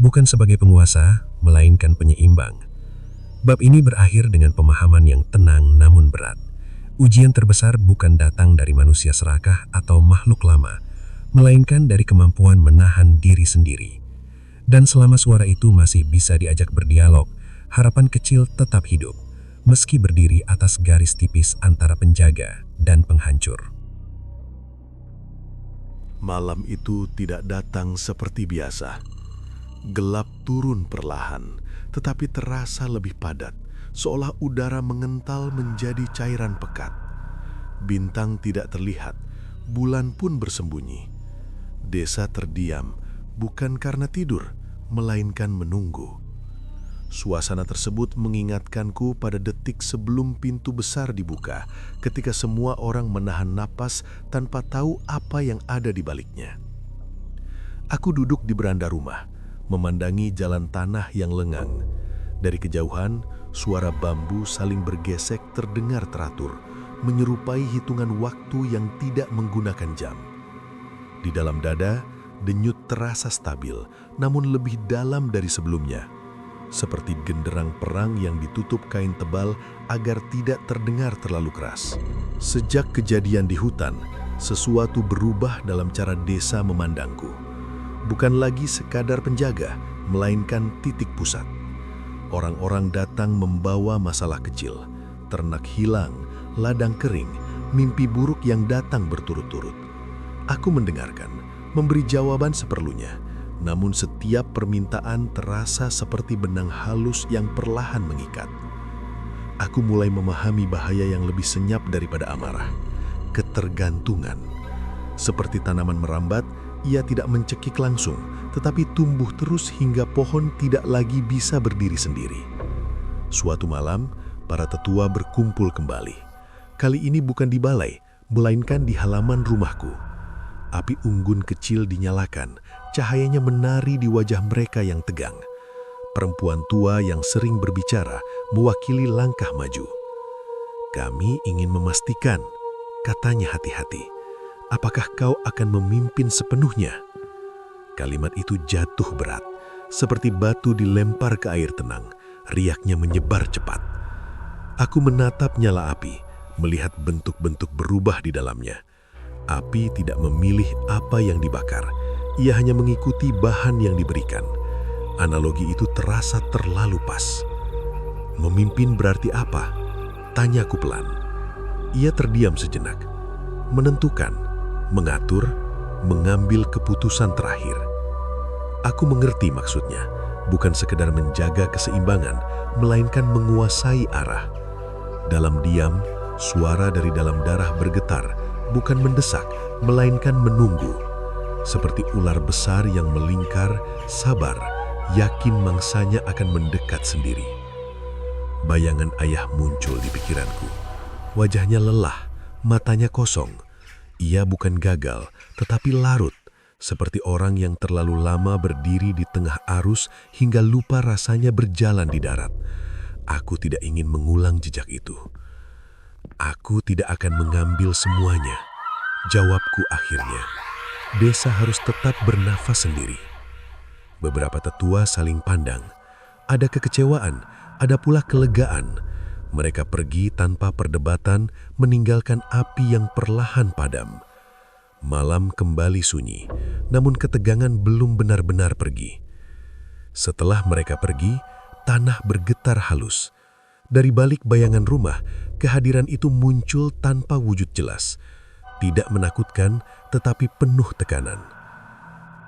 Bukan sebagai penguasa, melainkan penyeimbang. Bab ini berakhir dengan pemahaman yang tenang namun berat. Ujian terbesar bukan datang dari manusia serakah atau makhluk lama, melainkan dari kemampuan menahan diri sendiri. Dan selama suara itu masih bisa diajak berdialog, harapan kecil tetap hidup, meski berdiri atas garis tipis antara penjaga dan penghancur. Malam itu tidak datang seperti biasa. Gelap turun perlahan, tetapi terasa lebih padat, seolah udara mengental menjadi cairan pekat. Bintang tidak terlihat, bulan pun bersembunyi. Desa terdiam, bukan karena tidur, melainkan menunggu. Suasana tersebut mengingatkanku pada detik sebelum pintu besar dibuka, ketika semua orang menahan napas tanpa tahu apa yang ada di baliknya. Aku duduk di beranda rumah, memandangi jalan tanah yang lengang. Dari kejauhan, suara bambu saling bergesek terdengar teratur, menyerupai hitungan waktu yang tidak menggunakan jam. Di dalam dada, denyut terasa stabil, namun lebih dalam dari sebelumnya. Seperti genderang perang yang ditutup kain tebal agar tidak terdengar terlalu keras. Sejak kejadian di hutan, sesuatu berubah dalam cara desa memandangku. Bukan lagi sekadar penjaga, melainkan titik pusat. Orang-orang datang membawa masalah kecil, ternak hilang, ladang kering, mimpi buruk yang datang berturut-turut. Aku mendengarkan, memberi jawaban seperlunya, namun setiap permintaan terasa seperti benang halus yang perlahan mengikat. Aku mulai memahami bahaya yang lebih senyap daripada amarah, ketergantungan. Seperti tanaman merambat, ia tidak mencekik langsung, tetapi tumbuh terus hingga pohon tidak lagi bisa berdiri sendiri. Suatu malam, para tetua berkumpul kembali. Kali ini bukan di balai, melainkan di halaman rumahku. Api unggun kecil dinyalakan, cahayanya menari di wajah mereka yang tegang. Perempuan tua yang sering berbicara mewakili langkah maju. "Kami ingin memastikan," katanya hati-hati, "apakah kau akan memimpin sepenuhnya?" Kalimat itu jatuh berat, seperti batu dilempar ke air tenang, riaknya menyebar cepat. Aku menatap nyala api, melihat bentuk-bentuk berubah di dalamnya. Api tidak memilih apa yang dibakar, ia hanya mengikuti bahan yang diberikan. Analogi itu terasa terlalu pas. "Memimpin berarti apa?" tanyaku pelan. Ia terdiam sejenak, menentukan, mengatur, mengambil keputusan terakhir. Aku mengerti maksudnya, bukan sekedar menjaga keseimbangan, melainkan menguasai arah. Dalam diam, suara dari dalam darah bergetar, bukan mendesak, melainkan menunggu. Seperti ular besar yang melingkar, sabar, yakin mangsanya akan mendekat sendiri. Bayangan ayah muncul di pikiranku. Wajahnya lelah, matanya kosong. Ia bukan gagal, tetapi larut, seperti orang yang terlalu lama berdiri di tengah arus hingga lupa rasanya berjalan di darat. Aku tidak ingin mengulang jejak itu. "Aku tidak akan mengambil semuanya," jawabku akhirnya. "Desa harus tetap bernafas sendiri." Beberapa tetua saling pandang. Ada kekecewaan, ada pula kelegaan. Mereka pergi tanpa perdebatan, meninggalkan api yang perlahan padam. Malam kembali sunyi, namun ketegangan belum benar-benar pergi. Setelah mereka pergi, tanah bergetar halus. Dari balik bayangan rumah, kehadiran itu muncul tanpa wujud jelas. Tidak menakutkan, tetapi penuh tekanan.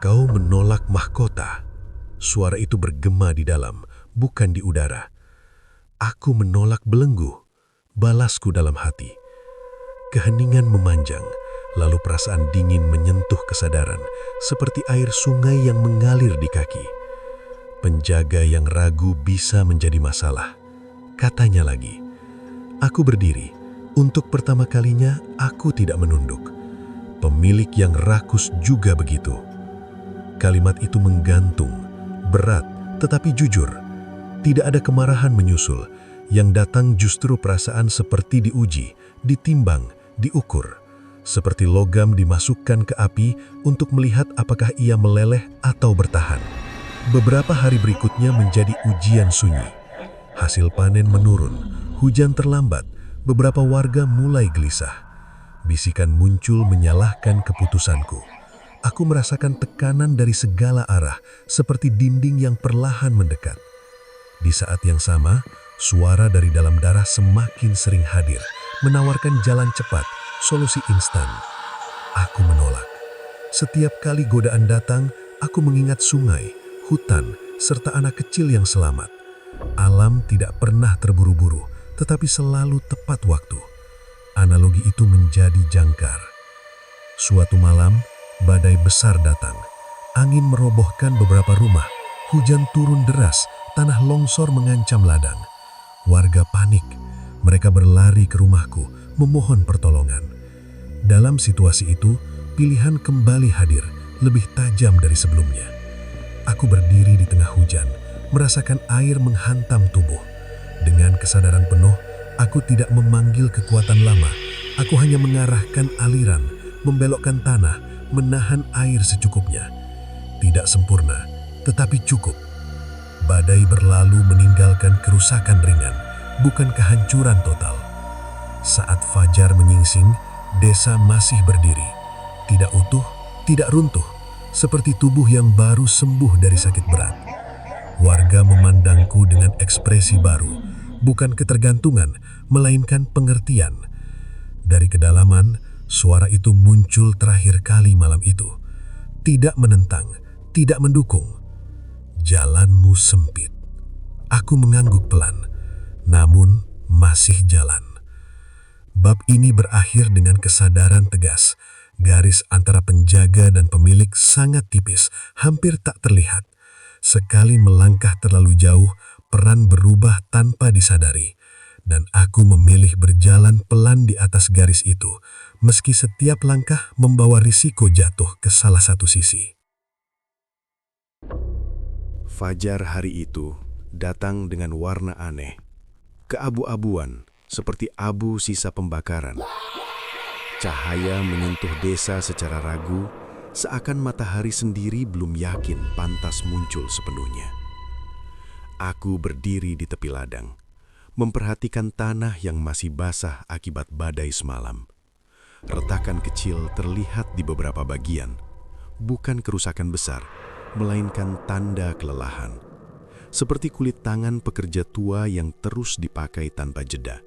"Kau menolak mahkota." Suara itu bergema di dalam, bukan di udara. "Aku menolak belenggu," balasku dalam hati. Keheningan memanjang, lalu perasaan dingin menyentuh kesadaran, seperti air sungai yang mengalir di kaki. "Penjaga yang ragu bisa menjadi masalah," katanya lagi. Aku berdiri. Untuk pertama kalinya, aku tidak menunduk. Pemilik yang rakus juga begitu. Kalimat itu menggantung, berat, tetapi jujur. Tidak ada kemarahan menyusul, yang datang justru perasaan seperti diuji, ditimbang, diukur. Seperti logam dimasukkan ke api untuk melihat apakah ia meleleh atau bertahan. Beberapa hari berikutnya menjadi ujian sunyi. Hasil panen menurun, hujan terlambat, beberapa warga mulai gelisah. Bisikan muncul menyalahkan keputusanku. Aku merasakan tekanan dari segala arah, seperti dinding yang perlahan mendekat. Di saat yang sama, suara dari dalam darah semakin sering hadir, menawarkan jalan cepat, solusi instan. Aku menolak. Setiap kali godaan datang, aku mengingat sungai, hutan, serta anak kecil yang selamat. Alam tidak pernah terburu-buru, tetapi selalu tepat waktu. Analogi itu menjadi jangkar. Suatu malam, badai besar datang. Angin merobohkan beberapa rumah. Hujan turun deras, tanah longsor mengancam ladang. Warga panik. Mereka berlari ke rumahku, memohon pertolongan. Dalam situasi itu, pilihan kembali hadir, lebih tajam dari sebelumnya. Aku berdiri di tengah hujan, merasakan air menghantam tubuh. Dengan kesadaran penuh, aku tidak memanggil kekuatan lama. Aku hanya mengarahkan aliran, membelokkan tanah, menahan air secukupnya. Tidak sempurna, tetapi cukup. Badai berlalu meninggalkan kerusakan ringan, bukan kehancuran total. Saat fajar menyingsing, desa masih berdiri. Tidak utuh, tidak runtuh, seperti tubuh yang baru sembuh dari sakit berat. Warga memandangku dengan ekspresi baru, bukan ketergantungan, melainkan pengertian. Dari kedalaman, suara itu muncul terakhir kali malam itu. Tidak menentang, tidak mendukung. Jalanmu sempit. Aku mengangguk pelan, namun masih jalan. Bab ini berakhir dengan kesadaran tegas. Garis antara penjaga dan pemilik sangat tipis, hampir tak terlihat. Sekali melangkah terlalu jauh, peran berubah tanpa disadari. Dan aku memilih berjalan pelan di atas garis itu, meski setiap langkah membawa risiko jatuh ke salah satu sisi. Fajar hari itu datang dengan warna aneh, keabu-abuan seperti abu sisa pembakaran. Cahaya menyentuh desa secara ragu, seakan matahari sendiri belum yakin pantas muncul sepenuhnya. Aku berdiri di tepi ladang, memperhatikan tanah yang masih basah akibat badai semalam. Retakan kecil terlihat di beberapa bagian, bukan kerusakan besar, melainkan tanda kelelahan. Seperti kulit tangan pekerja tua yang terus dipakai tanpa jeda.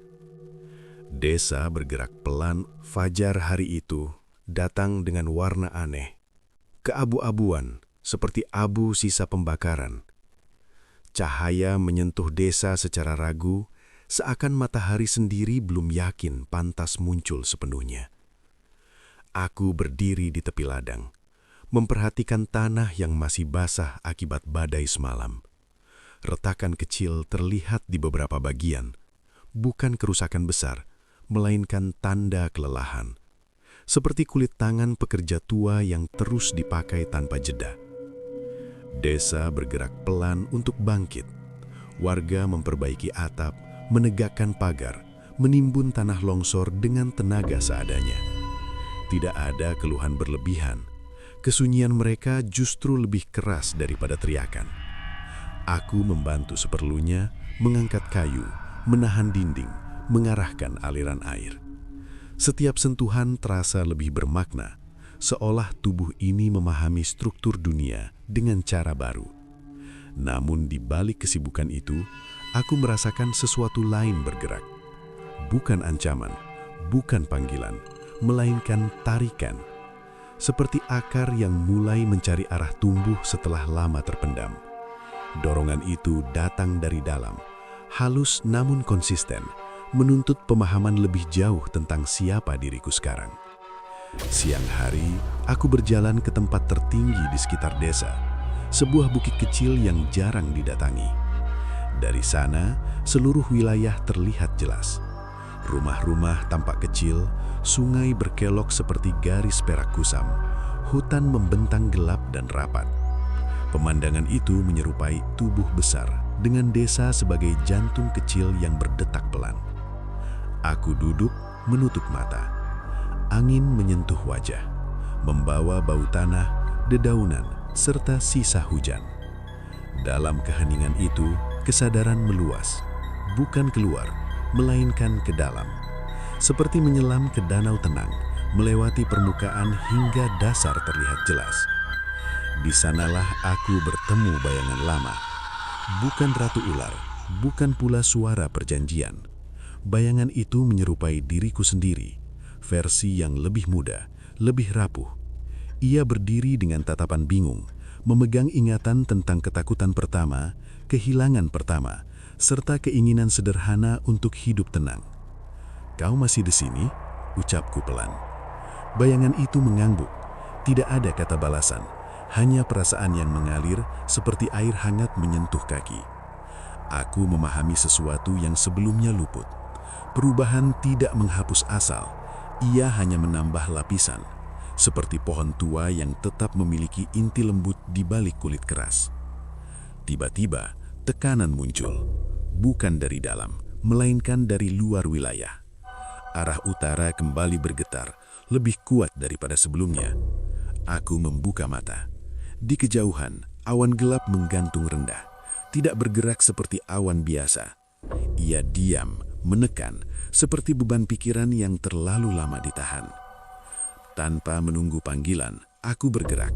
Desa bergerak pelan. Fajar hari itu datang dengan warna aneh, keabu-abuan seperti abu sisa pembakaran. Cahaya menyentuh desa secara ragu, seakan matahari sendiri belum yakin pantas muncul sepenuhnya. Aku berdiri di tepi ladang, memperhatikan tanah yang masih basah akibat badai semalam. Retakan kecil terlihat di beberapa bagian, bukan kerusakan besar, melainkan tanda kelelahan. Seperti kulit tangan pekerja tua yang terus dipakai tanpa jeda. Desa bergerak pelan untuk bangkit. Warga memperbaiki atap, menegakkan pagar, menimbun tanah longsor dengan tenaga seadanya. Tidak ada keluhan berlebihan. Kesunyian mereka justru lebih keras daripada teriakan. Aku membantu seperlunya, mengangkat kayu, menahan dinding, mengarahkan aliran air. Setiap sentuhan terasa lebih bermakna, seolah tubuh ini memahami struktur dunia dengan cara baru. Namun di balik kesibukan itu, aku merasakan sesuatu lain bergerak. Bukan ancaman, bukan panggilan, melainkan tarikan. Seperti akar yang mulai mencari arah tumbuh setelah lama terpendam. Dorongan itu datang dari dalam, halus namun konsisten, menuntut pemahaman lebih jauh tentang siapa diriku sekarang. Siang hari, aku berjalan ke tempat tertinggi di sekitar desa, sebuah bukit kecil yang jarang didatangi. Dari sana, seluruh wilayah terlihat jelas. Rumah-rumah tampak kecil, sungai berkelok seperti garis perak kusam, hutan membentang gelap dan rapat. Pemandangan itu menyerupai tubuh besar, dengan desa sebagai jantung kecil yang berdetak pelan. Aku duduk, menutup mata. Angin menyentuh wajah, membawa bau tanah, dedaunan, serta sisa hujan. Dalam keheningan itu, kesadaran meluas, bukan keluar, melainkan ke dalam. Seperti menyelam ke danau tenang, melewati permukaan hingga dasar terlihat jelas. Di sanalah aku bertemu bayangan lama. Bukan ratu ular, bukan pula suara perjanjian. Bayangan itu menyerupai diriku sendiri, versi yang lebih muda, lebih rapuh. Ia berdiri dengan tatapan bingung, memegang ingatan tentang ketakutan pertama, kehilangan pertama, serta keinginan sederhana untuk hidup tenang. "Kau masih di sini?" ucapku pelan. Bayangan itu mengangguk. Tidak ada kata balasan, hanya perasaan yang mengalir seperti air hangat menyentuh kaki. Aku memahami sesuatu yang sebelumnya luput. Perubahan tidak menghapus asal, ia hanya menambah lapisan, seperti pohon tua yang tetap memiliki inti lembut di balik kulit keras. Tiba-tiba, tekanan muncul, bukan dari dalam, melainkan dari luar wilayah. Arah utara kembali bergetar, lebih kuat daripada sebelumnya. Aku membuka mata. Di kejauhan, awan gelap menggantung rendah, tidak bergerak seperti awan biasa. Ia diam, menekan, seperti beban pikiran yang terlalu lama ditahan. Tanpa menunggu panggilan, aku bergerak.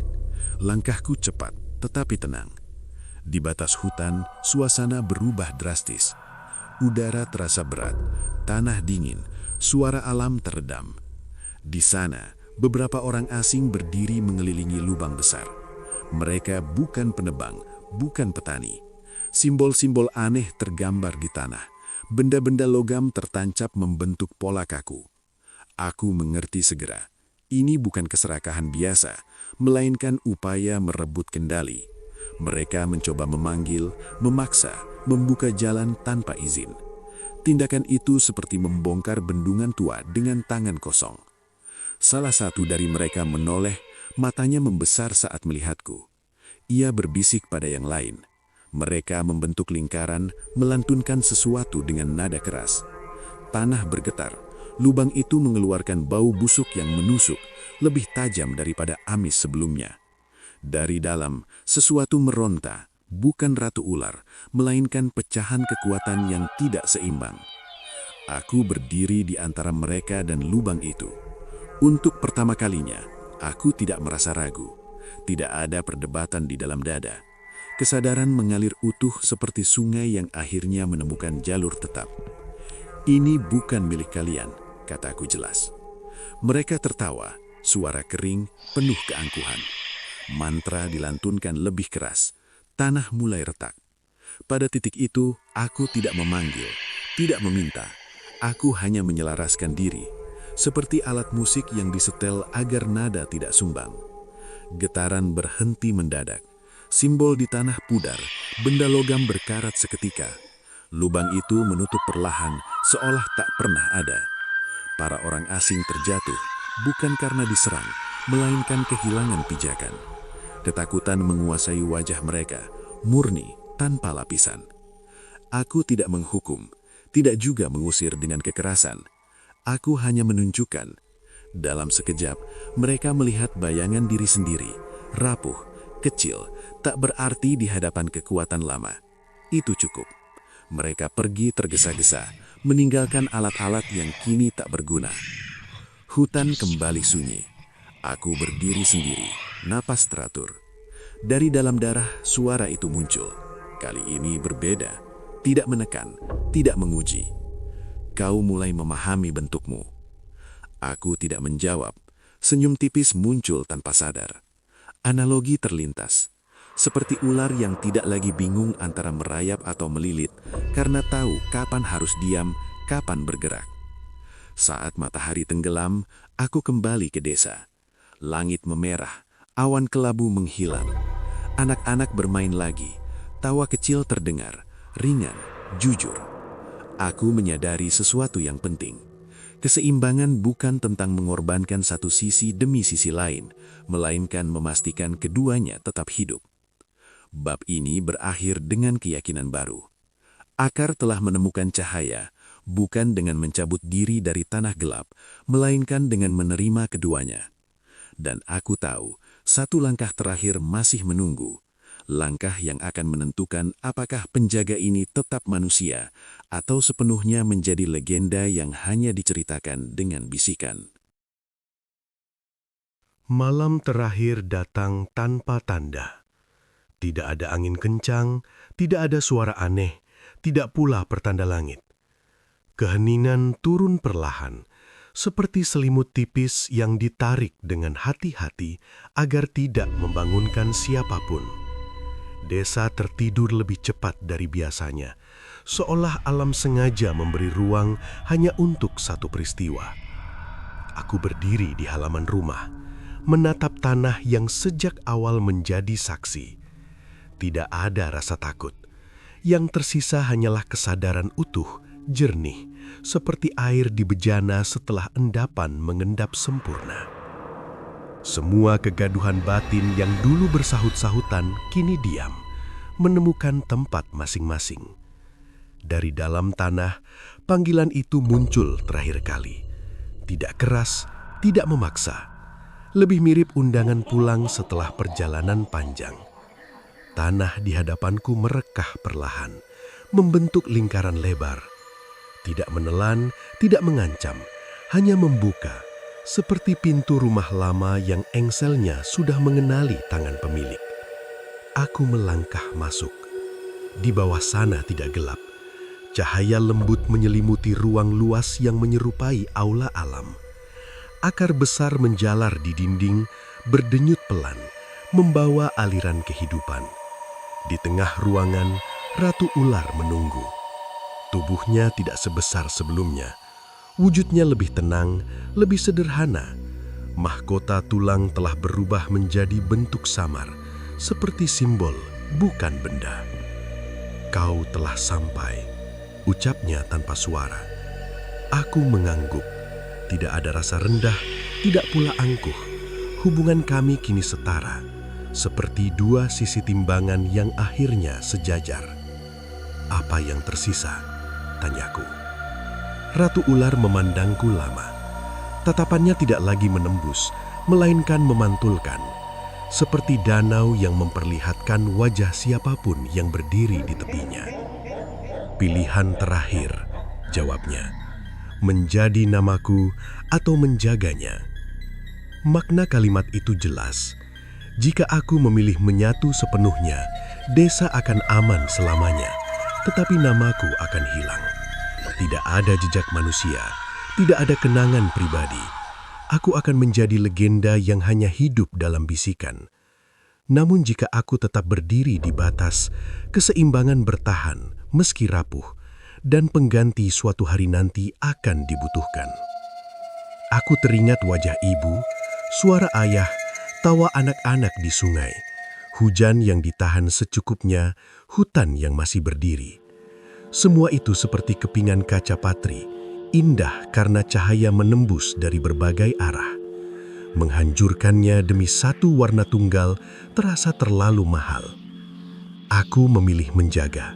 Langkahku cepat, tetapi tenang. Di batas hutan, suasana berubah drastis. Udara terasa berat, tanah dingin, suara alam teredam. Di sana, beberapa orang asing berdiri mengelilingi lubang besar. Mereka bukan penebang, bukan petani. Simbol-simbol aneh tergambar di tanah. Benda-benda logam tertancap membentuk pola kaku. Aku mengerti segera. Ini bukan keserakahan biasa, melainkan upaya merebut kendali. Mereka mencoba memanggil, memaksa, membuka jalan tanpa izin. Tindakan itu seperti membongkar bendungan tua dengan tangan kosong. Salah satu dari mereka menoleh, matanya membesar saat melihatku. Ia berbisik pada yang lain. Mereka membentuk lingkaran, melantunkan sesuatu dengan nada keras. Tanah bergetar. Lubang itu mengeluarkan bau busuk yang menusuk, lebih tajam daripada amis sebelumnya. Dari dalam, sesuatu meronta, bukan ratu ular, melainkan pecahan kekuatan yang tidak seimbang. Aku berdiri di antara mereka dan lubang itu. Untuk pertama kalinya, aku tidak merasa ragu. Tidak ada perdebatan di dalam dada. Kesadaran mengalir utuh seperti sungai yang akhirnya menemukan jalur tetap. Ini bukan milik kalian, kataku jelas. Mereka tertawa, suara kering, penuh keangkuhan. Mantra dilantunkan lebih keras. Tanah mulai retak. Pada titik itu, aku tidak memanggil, tidak meminta. Aku hanya menyelaraskan diri, seperti alat musik yang disetel agar nada tidak sumbang. Getaran berhenti mendadak. Simbol di tanah pudar, benda logam berkarat seketika. Lubang itu menutup perlahan, seolah tak pernah ada. Para orang asing terjatuh, bukan karena diserang, melainkan kehilangan pijakan. Ketakutan menguasai wajah mereka, murni, tanpa lapisan. Aku tidak menghukum, tidak juga mengusir dengan kekerasan. Aku hanya menunjukkan. Dalam sekejap, mereka melihat bayangan diri sendiri, rapuh, kecil, tak berarti di hadapan kekuatan lama. Itu cukup. Mereka pergi tergesa-gesa, meninggalkan alat-alat yang kini tak berguna. Hutan kembali sunyi. Aku berdiri sendiri, napas teratur. Dari dalam darah, suara itu muncul. Kali ini berbeda, tidak menekan, tidak menguji. Kau mulai memahami bentukmu. Aku tidak menjawab. Senyum tipis muncul tanpa sadar. Analogi terlintas. Seperti ular yang tidak lagi bingung antara merayap atau melilit, karena tahu kapan harus diam, kapan bergerak. Saat matahari tenggelam, aku kembali ke desa. Langit memerah, awan kelabu menghilang. Anak-anak bermain lagi, tawa kecil terdengar, ringan, jujur. Aku menyadari sesuatu yang penting. Keseimbangan bukan tentang mengorbankan satu sisi demi sisi lain, melainkan memastikan keduanya tetap hidup. Bab ini berakhir dengan keyakinan baru. Akar telah menemukan cahaya, bukan dengan mencabut diri dari tanah gelap, melainkan dengan menerima keduanya. Dan aku tahu, satu langkah terakhir masih menunggu. Langkah yang akan menentukan apakah penjaga ini tetap manusia atau sepenuhnya menjadi legenda yang hanya diceritakan dengan bisikan. Malam terakhir datang tanpa tanda. Tidak ada angin kencang, tidak ada suara aneh, tidak pula pertanda langit. Keheningan turun perlahan, seperti selimut tipis yang ditarik dengan hati-hati agar tidak membangunkan siapapun. Desa tertidur lebih cepat dari biasanya, seolah alam sengaja memberi ruang hanya untuk satu peristiwa. Aku berdiri di halaman rumah, menatap tanah yang sejak awal menjadi saksi. Tidak ada rasa takut. Yang tersisa hanyalah kesadaran utuh, jernih, seperti air di bejana setelah endapan mengendap sempurna. Semua kegaduhan batin yang dulu bersahut-sahutan kini diam, menemukan tempat masing-masing. Dari dalam tanah, panggilan itu muncul terakhir kali. Tidak keras, tidak memaksa. Lebih mirip undangan pulang setelah perjalanan panjang. Tanah di hadapanku merekah perlahan, membentuk lingkaran lebar. Tidak menelan, tidak mengancam, hanya membuka, seperti pintu rumah lama yang engselnya sudah mengenali tangan pemilik. Aku melangkah masuk. Di bawah sana tidak gelap. Cahaya lembut menyelimuti ruang luas yang menyerupai aula alam. Akar besar menjalar di dinding, berdenyut pelan, membawa aliran kehidupan. Di tengah ruangan, Ratu Ular menunggu. Tubuhnya tidak sebesar sebelumnya. Wujudnya lebih tenang, lebih sederhana. Mahkota tulang telah berubah menjadi bentuk samar, seperti simbol, bukan benda. "Kau telah sampai," ucapnya tanpa suara. Aku mengangguk. Tidak ada rasa rendah, tidak pula angkuh. Hubungan kami kini setara, seperti dua sisi timbangan yang akhirnya sejajar. "Apa yang tersisa?" tanyaku. Ratu Ular memandangku lama. Tatapannya tidak lagi menembus, melainkan memantulkan, seperti danau yang memperlihatkan wajah siapapun yang berdiri di tepinya. "Pilihan terakhir," jawabnya. "Menjadi namaku atau menjaganya." Makna kalimat itu jelas. Jika aku memilih menyatu sepenuhnya, desa akan aman selamanya, tetapi namaku akan hilang. Tidak ada jejak manusia, tidak ada kenangan pribadi. Aku akan menjadi legenda yang hanya hidup dalam bisikan. Namun jika aku tetap berdiri di batas, keseimbangan bertahan meski rapuh, dan pengganti suatu hari nanti akan dibutuhkan. Aku teringat wajah ibu, suara ayah, tawa anak-anak di sungai, hujan yang ditahan secukupnya, hutan yang masih berdiri. Semua itu seperti kepingan kaca patri, indah karena cahaya menembus dari berbagai arah. Menghancurkannya demi satu warna tunggal terasa terlalu mahal. "Aku memilih menjaga,"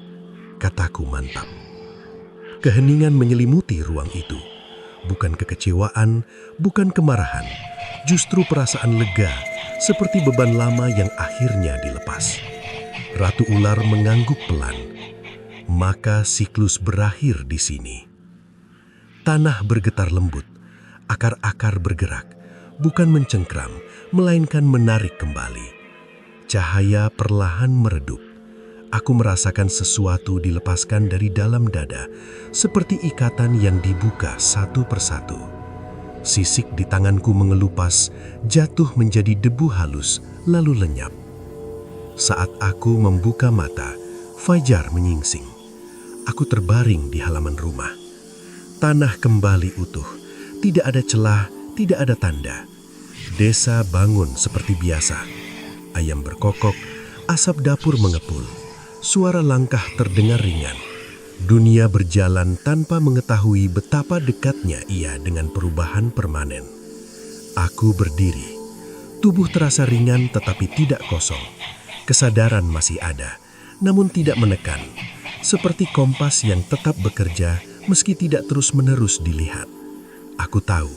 kataku mantap. Keheningan menyelimuti ruang itu. Bukan kekecewaan, bukan kemarahan, justru perasaan lega, seperti beban lama yang akhirnya dilepas. Ratu Ular mengangguk pelan. Maka siklus berakhir di sini. Tanah bergetar lembut, akar-akar bergerak, bukan mencengkram, melainkan menarik kembali. Cahaya perlahan meredup. Aku merasakan sesuatu dilepaskan dari dalam dada, seperti ikatan yang dibuka satu persatu. Sisik di tanganku mengelupas, jatuh menjadi debu halus, lalu lenyap. Saat aku membuka mata, fajar menyingsing. Aku terbaring di halaman rumah. Tanah kembali utuh, tidak ada celah, tidak ada tanda. Desa bangun seperti biasa. Ayam berkokok, asap dapur mengepul. Suara langkah terdengar ringan. Dunia berjalan tanpa mengetahui betapa dekatnya ia dengan perubahan permanen. Aku berdiri. Tubuh terasa ringan tetapi tidak kosong. Kesadaran masih ada, namun tidak menekan. Seperti kompas yang tetap bekerja meski tidak terus-menerus dilihat. Aku tahu,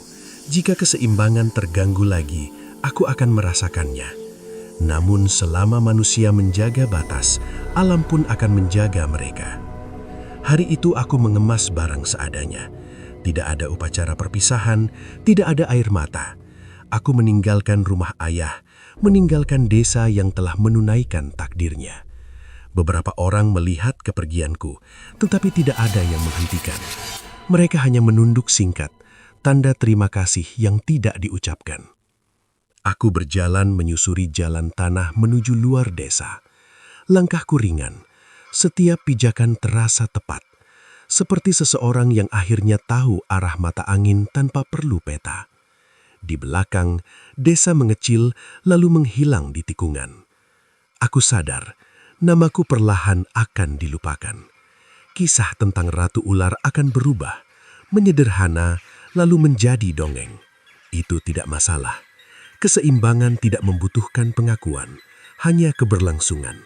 jika keseimbangan terganggu lagi, aku akan merasakannya. Namun selama manusia menjaga batas, alam pun akan menjaga mereka. Hari itu aku mengemas barang seadanya. Tidak ada upacara perpisahan, tidak ada air mata. Aku meninggalkan rumah ayah, meninggalkan desa yang telah menunaikan takdirnya. Beberapa orang melihat kepergianku, tetapi tidak ada yang menghentikan. Mereka hanya menunduk singkat, tanda terima kasih yang tidak diucapkan. Aku berjalan menyusuri jalan tanah menuju luar desa. Langkahku ringan, setiap pijakan terasa tepat, seperti seseorang yang akhirnya tahu arah mata angin tanpa perlu peta. Di belakang, desa mengecil lalu menghilang di tikungan. Aku sadar, namaku perlahan akan dilupakan. Kisah tentang Ratu Ular akan berubah, menyederhana, lalu menjadi dongeng. Itu tidak masalah. Keseimbangan tidak membutuhkan pengakuan, hanya keberlangsungan.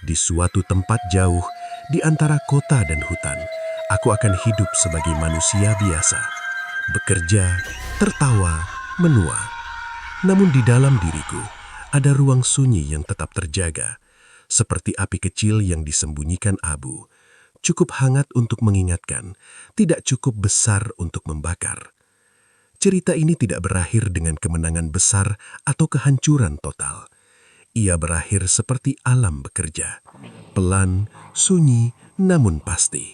Di suatu tempat jauh, di antara kota dan hutan, aku akan hidup sebagai manusia biasa. Bekerja, tertawa, menua. Namun di dalam diriku, ada ruang sunyi yang tetap terjaga. Seperti api kecil yang disembunyikan abu, cukup hangat untuk mengingatkan, tidak cukup besar untuk membakar. Cerita ini tidak berakhir dengan kemenangan besar atau kehancuran total. ia berakhir seperti alam bekerja. Pelan, sunyi, namun pasti.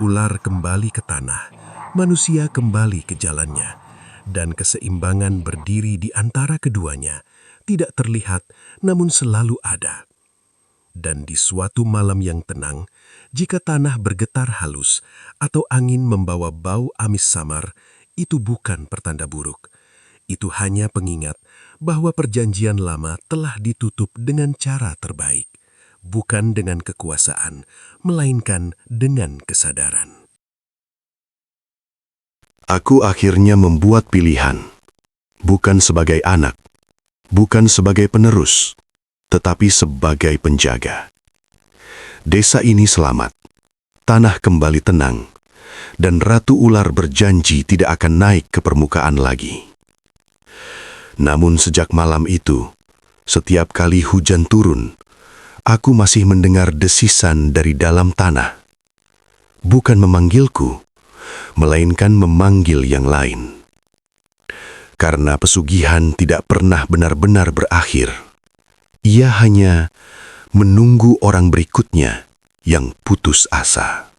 Ular kembali ke tanah, manusia kembali ke jalannya, dan keseimbangan berdiri di antara keduanya, tidak terlihat namun selalu ada. Dan di suatu malam yang tenang, jika tanah bergetar halus atau angin membawa bau amis samar, itu bukan pertanda buruk. Itu hanya pengingat bahwa perjanjian lama telah ditutup dengan cara terbaik, bukan dengan kekuasaan, melainkan dengan kesadaran. Aku akhirnya membuat pilihan, bukan sebagai anak, bukan sebagai penerus, tetapi sebagai penjaga. Desa ini selamat, tanah kembali tenang, dan Ratu Ular berjanji tidak akan naik ke permukaan lagi. Namun sejak malam itu, setiap kali hujan turun, aku masih mendengar desisan dari dalam tanah. Bukan memanggilku, melainkan memanggil yang lain. Karena pesugihan tidak pernah benar-benar berakhir. Ia hanya menunggu orang berikutnya yang putus asa.